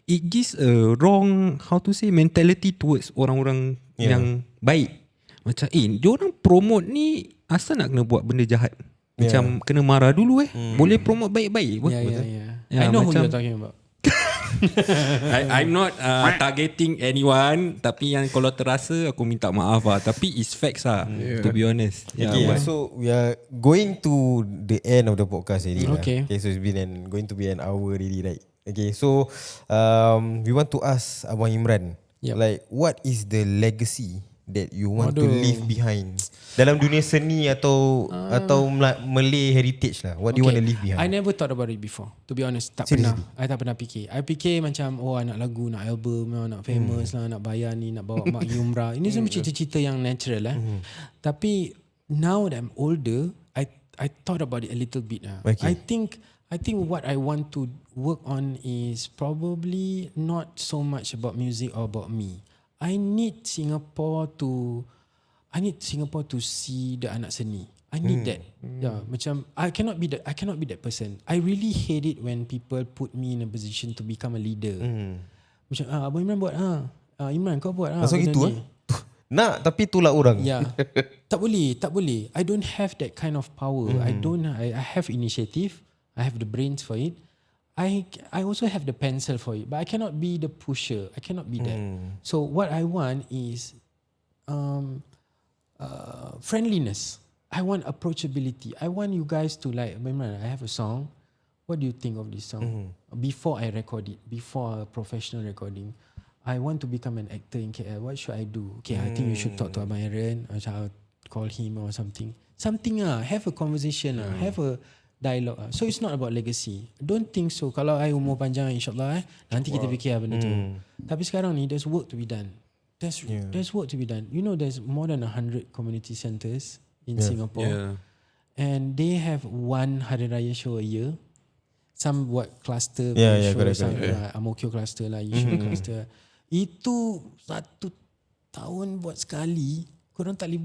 it gives a wrong, how to say, mentality towards orang-orang yang baik. Macam diorang promote ni asal nak kena buat benda jahat. Macam kena marah dulu boleh promote baik-baik. I know who you're talking about. I'm not targeting anyone, tapi yang kalau terasa aku minta maaf lah. Tapi it's facts lah, to be honest. So we are going to the end of the podcast already. Okay. So it's been going to be an hour already, right? Okay, so we want to ask Abang Imran, like, what is the legacy that you want to leave behind dalam dunia seni atau Malay heritage lah? What do you want to leave behind? I never thought about it before, to be honest. I tak pernah fikir. I fikir macam, nak lagu, nak album, nak famous lah, nak bayar ni, nak bawa mak pergi umrah. Ini semua cerita-cerita yang natural lah. Tapi now that I'm older, I thought about it a little bit lah. I think what I want to work on is probably not so much about music or about me. I need Singapore to see the anak seni. I need that. Macam I cannot be that person. I really hate it when people put me in a position to become a leader. Macam Abang Imran buat Imran kau buat Pasal gitu nak, tapi tolak orang. Tak boleh. I don't have that kind of power. I have initiative. I have the brains for it. I also have the pencil for it, but I cannot be the pusher. I cannot be that. So what I want is friendliness. I want approachability. I want you guys to like, I have a song. What do you think of this song? Before I record it, before a professional recording, I want to become an actor in KL. What should I do? Okay, I think you should talk to Abang Aaron. I'll call him or something. Have a conversation. Have a dialogue. So it's not about legacy. Don't think so. Kalau I umur panjang, insyaAllah nanti kita fikir benda tu. Tapi sekarang ni there's work to be done. There's work to be done. You know, there's more than 100 community centers in Singapore, and they have one Hari Raya show a year. Some buat cluster show, some Amokyo cluster lah, Yishun cluster. Itu 1 tahun buat sekali. Korang tak boleh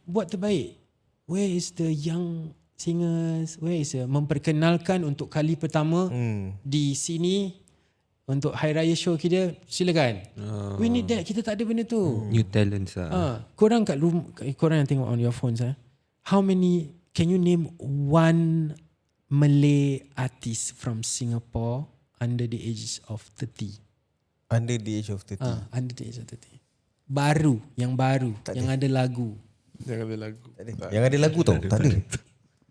buat terbaik. Where is the young singers? Where is memperkenalkan untuk kali pertama di sini untuk Hari Raya show kita? Silakan. We need that. Kita tak ada benda tu. New talents lah. Korang kat room, korang yang tengok on your phones, how many, can you name one Malay artist from Singapore under the age of 30? Under the age of 30. Under the age of 30. baru, yang ada lagu. Jangan ada lagu. Yang ada lagu tau. Tak ada.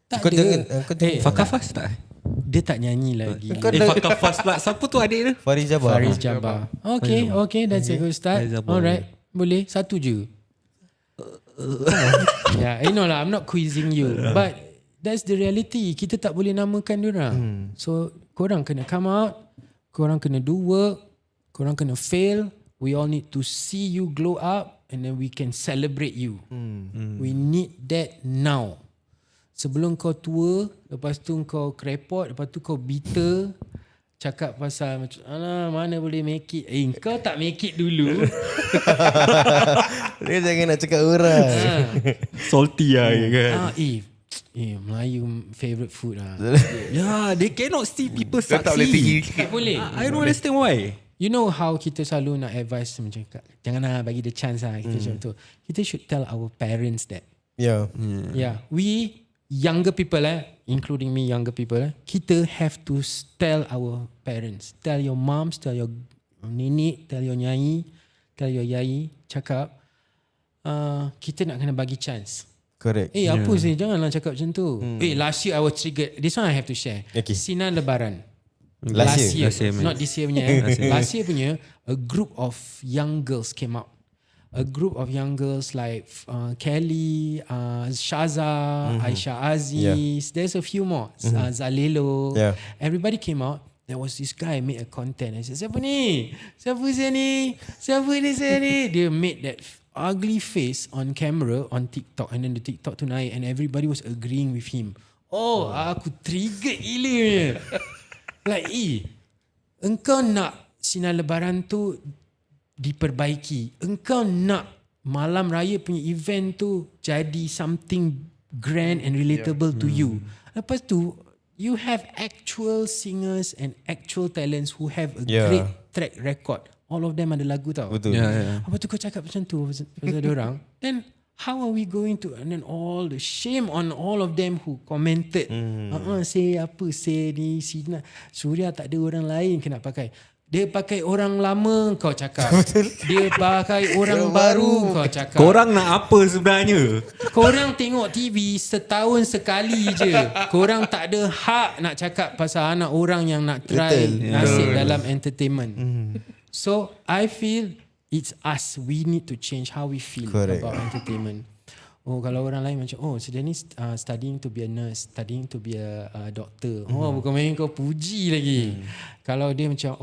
Tak Kau ada. jangan kau jangan Fakafas tak? Dia tak nyanyi lagi. Fakafas pula. Siapa tu adik dia? Faris Jabbar. Faris Jabbar. Okay, that's a good start. Faris Jabbar. Alright, boleh. Satu je. Yeah, you know lah, I'm not quizzing you, but that's the reality. Kita tak boleh namakan diorang. So korang kena come out, korang kena do work, korang kena fail. We all need to see you glow up, and then we can celebrate you. We need that now. Sebelum kau tua, lepas tu kau krepot, lepas tu kau bitter, cakap pasal macam mana boleh make it. Kau tak make it dulu. Dia jangan nak cakap orang. Salty lah kan. Melayu favourite food lah. Yeah, they cannot see people Kau tak boleh tinggi succeed. sikit. Tak boleh. I don't understand why. You know how kita selalu nak advise macam janganlah bagi dia chance lah. Kita macam tu. Kita should tell our parents that. Yeah. Yeah, we younger people including me younger people kita have to tell our parents, tell your moms, tell your nenek, tell your nyai, tell your yai, cakap kita nak kena bagi chance. Correct. Apa sih, janganlah cakap macam tu. Last year I was triggered. This one I have to share. Okay. Sinan Lebaran. Last year. Not this year punya. Last year punya, a group of young girls came out. A group of young girls like Kelly, Shaza, Aisha Aziz. There's a few more. Zalelo. Yeah. Everybody came out. There was this guy made a content. I said, siapa ni? Siapa saya ni? Dia made that ugly face on camera on TikTok, and then the TikTok tu naik and everybody was agreeing with him. Aku triggered gila. Like, engkau nak Sinar Lebaran tu diperbaiki. Engkau nak malam raya punya event tu jadi something grand and relatable to you. Lepas tu, you have actual singers and actual talents who have a great track record. All of them ada lagu tau. Betul. Lepas tu kau cakap macam tu pasal diorang. Then how are we going to, and then all the shame on all of them who commented. Say ni Sina Surya tak ada orang lain kena pakai. Dia pakai orang lama kau cakap. Dia pakai orang baru kau cakap. Korang nak apa sebenarnya? Korang tengok TV setahun sekali je. Korang tak ada hak nak cakap pasal anak orang yang nak try nasib dalam entertainment. So I feel it's us. We need to change how we feel about entertainment. Kalau orang lain macam dia ni studying to be a nurse, studying to be a doctor. Bukan main kau puji lagi. Kalau dia macam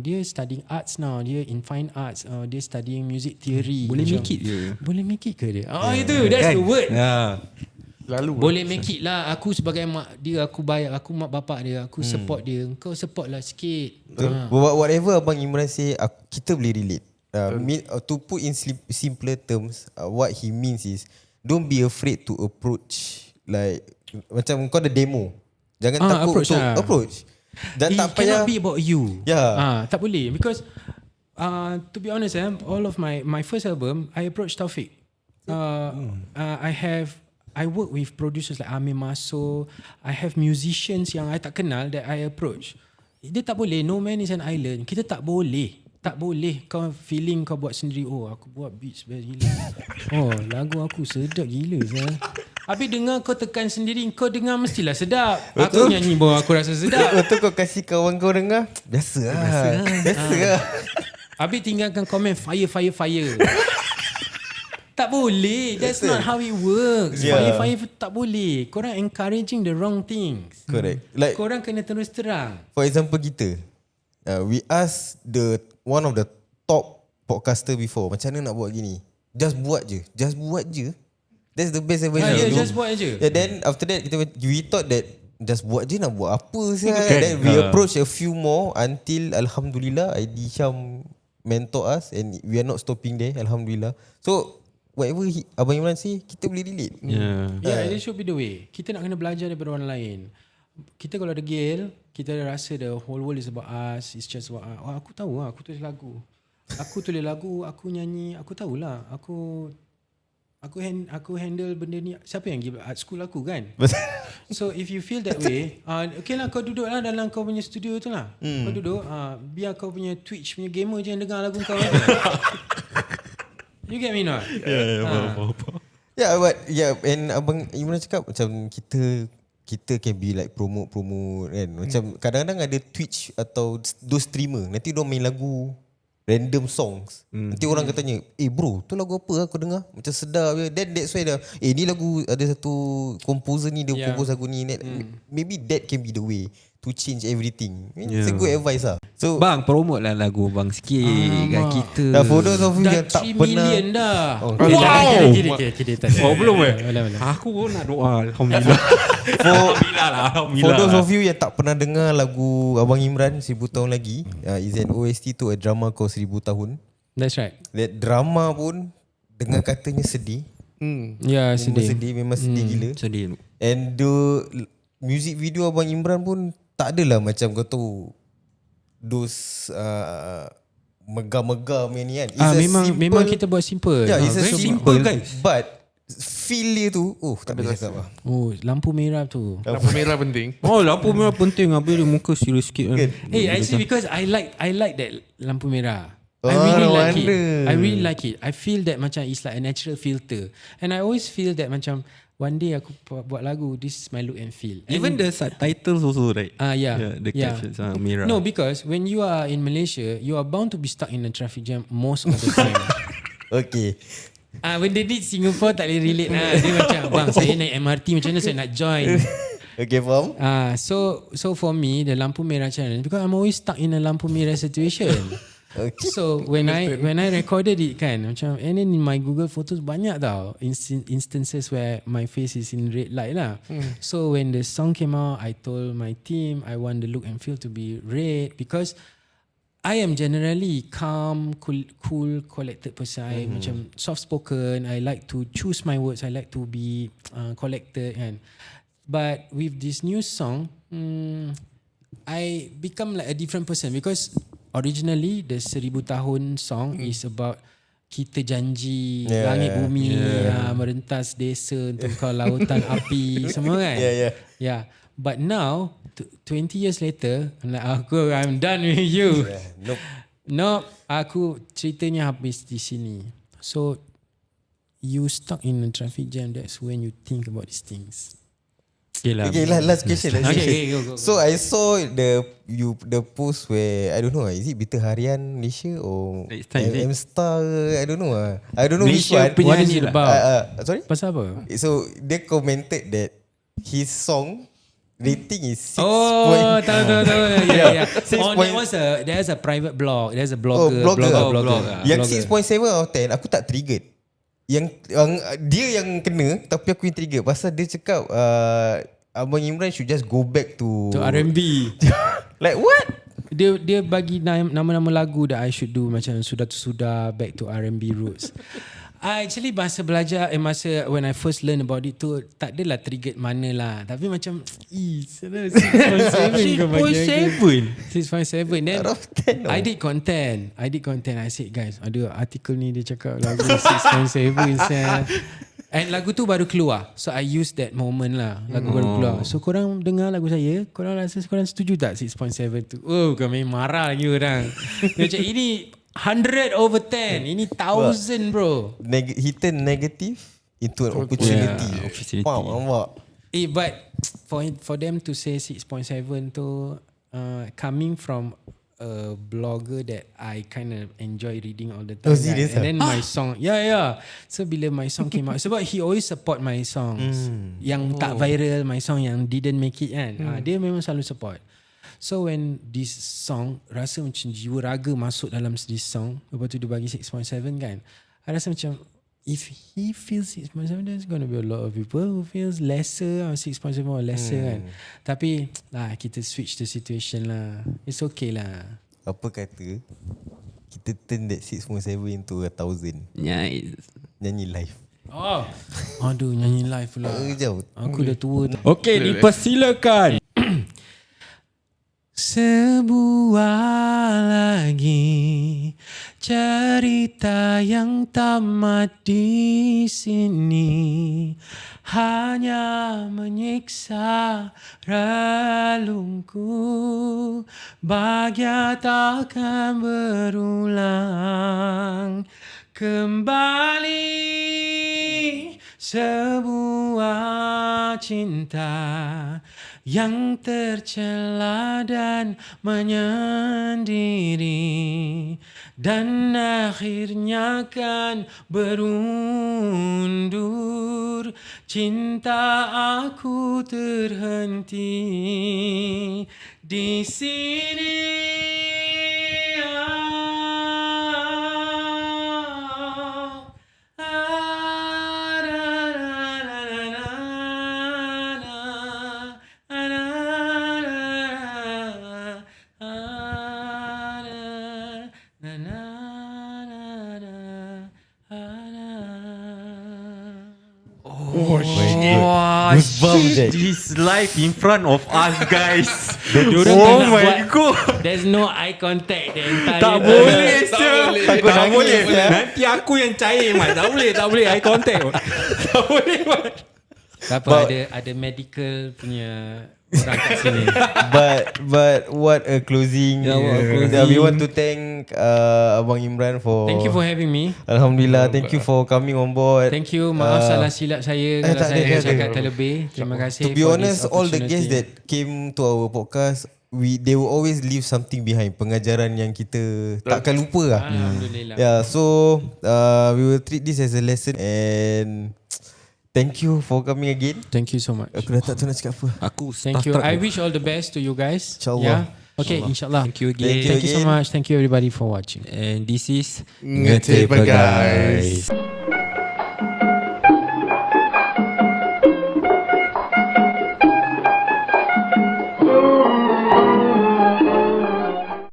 dia studying arts now, dia in fine arts, dia studying music theory. Boleh macam, make it je. Boleh make it ke dia? Itu that's the word. Lalu Boleh make it lah. Aku sebagai mak dia, aku bayar, aku mak bapak dia, aku support dia. Kau support lah sikit. Whatever Abang Imran say, kita boleh relate. To put in simpler terms, what he means is don't be afraid to approach. Like macam kau ada demo, jangan takut to approach. Dan tak payah cannot be about you. Tak boleh, because to be honest, all of my first album I approached Taufik. I work with producers like Amir Maso. I have musicians yang I tak kenal that I approach. Dia tak boleh. No man is an island. Kita tak boleh. Tak boleh kau feeling kau buat sendiri. Aku buat beats best gila. Lagu aku sedap gila saya. Habis dengar kau tekan sendiri, kau dengar mestilah sedap. Betul. Aku nyanyi bawa aku rasa sedap. Betul, kau kasih kawan kau dengar, biasa lah. Habis tinggalkan komen fire. Tak boleh. That's not how it works. Fire tak boleh. Korang encouraging the wrong things. Correct. Like korang kena terus terang. for example kita, we ask one of the top podcaster before, macam mana nak buat gini. Just buat je. That's the best advice. Just buat je. Then after that we thought that just buat je, nak buat apa sih. Then we approach a few more until alhamdulillah ID Syam mentor us and we are not stopping there, alhamdulillah. So whatever Abang Imran say, kita boleh relate. It should be the way. Kita nak kena belajar daripada orang lain. Kita kalau degil, kita rasa the whole world is about us. It's just about aku tahu lah, aku tulis lagu. Aku nyanyi, aku tahulah. Aku handle benda ni. Siapa yang give art school aku kan? So if you feel that way, okay lah, kau duduk lah dalam kau punya studio tu lah. Kau duduk, biar kau punya Twitch punya gamer je yang dengar lagu kau. You get me not? Yeah, but and Abang Imran cakap macam kita can be like promote kan. Macam kadang-kadang ada Twitch atau those streamer nanti dia main lagu random songs. Nanti orang katanya, bro, tu lagu apa aku dengar? Macam sedap je. Then that's why ni lagu ada satu composer ni dia compose lagu ni. Maybe that can be the way to change everything. It's a good advice lah. So Bang, promote lah lagu bang sikit kat kita. for those of you Dah yang tak 3 pernah million dah. Okay. Oh belum Aku pun nak doa. Alhamdulillah. For those of you yang tak pernah dengar lagu Abang Imran 1000 tahun lagi, is an OST to a drama called 1000 tahun. That's right. That drama pun dengar katanya sedih. Ya, Memang sedih gila. Sedih. And the music video Abang Imran pun tak adalah macam kau tahu those megah-megah ni kan. Memang kita buat simple. Yeah, it's a simple guys. but feel dia tu tak boleh cakap lah. Lampu merah tu. Lampu merah penting. Lampu merah penting. Habis dia muka serius sikit kan. Actually because I like that lampu merah. Oh, I really no like wonder. it. I really like it. I feel that macam it's like a natural filter. And I always feel that macam one day aku buat lagu, this is my look and feel. Even the subtitles also, right? The captions merah. No, because when you are in Malaysia, you are bound to be stuck in a traffic jam most of the time. Okay. When they did Singapore tak boleh relate dia macam bang saya naik MRT macam mana saya nak join. Okay, faham? So for me the lampu merah challenge, because I'm always stuck in a lampu merah situation. Okay. So when I recorded it kan macam, and then in my Google Photos banyak tau instances where my face is in red light lah. So when the song came out, I told my team I want the look and feel to be red, because I am generally calm, cool, collected person. I macam soft spoken. I like to choose my words. I like to be collected kan. But with this new song, I become like a different person, because originally the 1000 tahun song is about kita janji langit bumi merentas desa untuk kau lautan api semua kan. Yeah. But now 20 years later, I'm done with you. Nope. Aku ceritanya habis di sini. So you stuck in a traffic jam. That's when you think about these things. Okay, last question. Go. So I saw the post where I don't know, is it Berita Harian Malaysia or M-Star? I don't know. I don't know Malaysia which one. penyanyi Sorry? Pasal apa? So they commented that his song rating is 6. Tahu. Yeah. 6 There's a private blog. There's a blogger. blogger. Yang 6.7 out of 10 aku tak triggered. Yang dia yang kena, tapi aku yang trigger pasal dia cakap Abang Imran should just go back to R&B. Like what? Dia bagi nama-nama lagu that I should do, macam sudah back to R&B roots. I actually masa belajar masa when I first learn about it tu tak adalah triggered mana lah, tapi macam 6.7 then I did content. I said guys, ada artikel ni dia cakap lagu 6.7 and lagu tu baru keluar, so I use that moment lah. Lagu baru keluar, so korang dengar lagu saya, korang rasa korang setuju tak 6.7 tu? Kau main marah lagi orang. Macam ini 100 over 10. Ini 1000 bro. He turn negative into an opportunity. Wow. But for them to say 6.7 tu coming from a blogger that I kind of enjoy reading all the time. Serious? And then my song, so bila my song came out, sebab he always support my songs yang tak viral, my song yang didn't make it kan. Dia memang selalu support. So when this song, rasa macam jiwa raga masuk dalam this song, lepas tu dia bagi 6.7 kan, I rasa macam if he feels 6.7, there's gonna be a lot of people who feels lesser, 6.7 or lesser kan. Tapi kita switch the situation lah. It's okay lah. Apa kata kita turn that 6.7 into 1,000. Nyanyi live. Aduh, nyanyi live pula. Aku dah tua. Okay, dipersilakan. Sebuah lagi cerita yang tamat di sini, hanya menyiksa relungku, bahagia takkan berulang kembali sebuah cinta yang tercela dan menyendiri, dan akhirnya kan berundur. Cinta aku terhenti di sini. Goosebumps, Jack. This live in front of us, guys. Diorang Oh tak nak my buat. god. There's no eye contact the entire Tak time. boleh, sir. Takut Tak nangis, boleh. ya. Nanti aku yang cair, Mat. Tak boleh eye contact. Tak boleh, Mat. Tak apa, ada medical punya orang kat sini. But what a closing. Yeah, what a closing. We want to thank Abang Imran for. Thank you for having me. Alhamdulillah, thank you for coming on board. Thank you. Maaf salah silap saya kalau tak ada, saya tak ada. cakap terlebih. Terima kasih. To be for honest, this all the opportunity. guests that came to our podcast, they will always leave something behind. Pengajaran yang kita takkan lupa lah. Alhamdulillah. Yeah, so we will treat this as a lesson, and thank you for coming again. Thank you so much. Aku dah tak tahu nak cakap apa. Aku Thank you. I wish all the best to you guys. InsyaAllah. Yeah. Okay, insyaAllah. Thank you again. Thank you Thank you so again. much. Thank you everybody for watching. And this is Ngetepa, guys.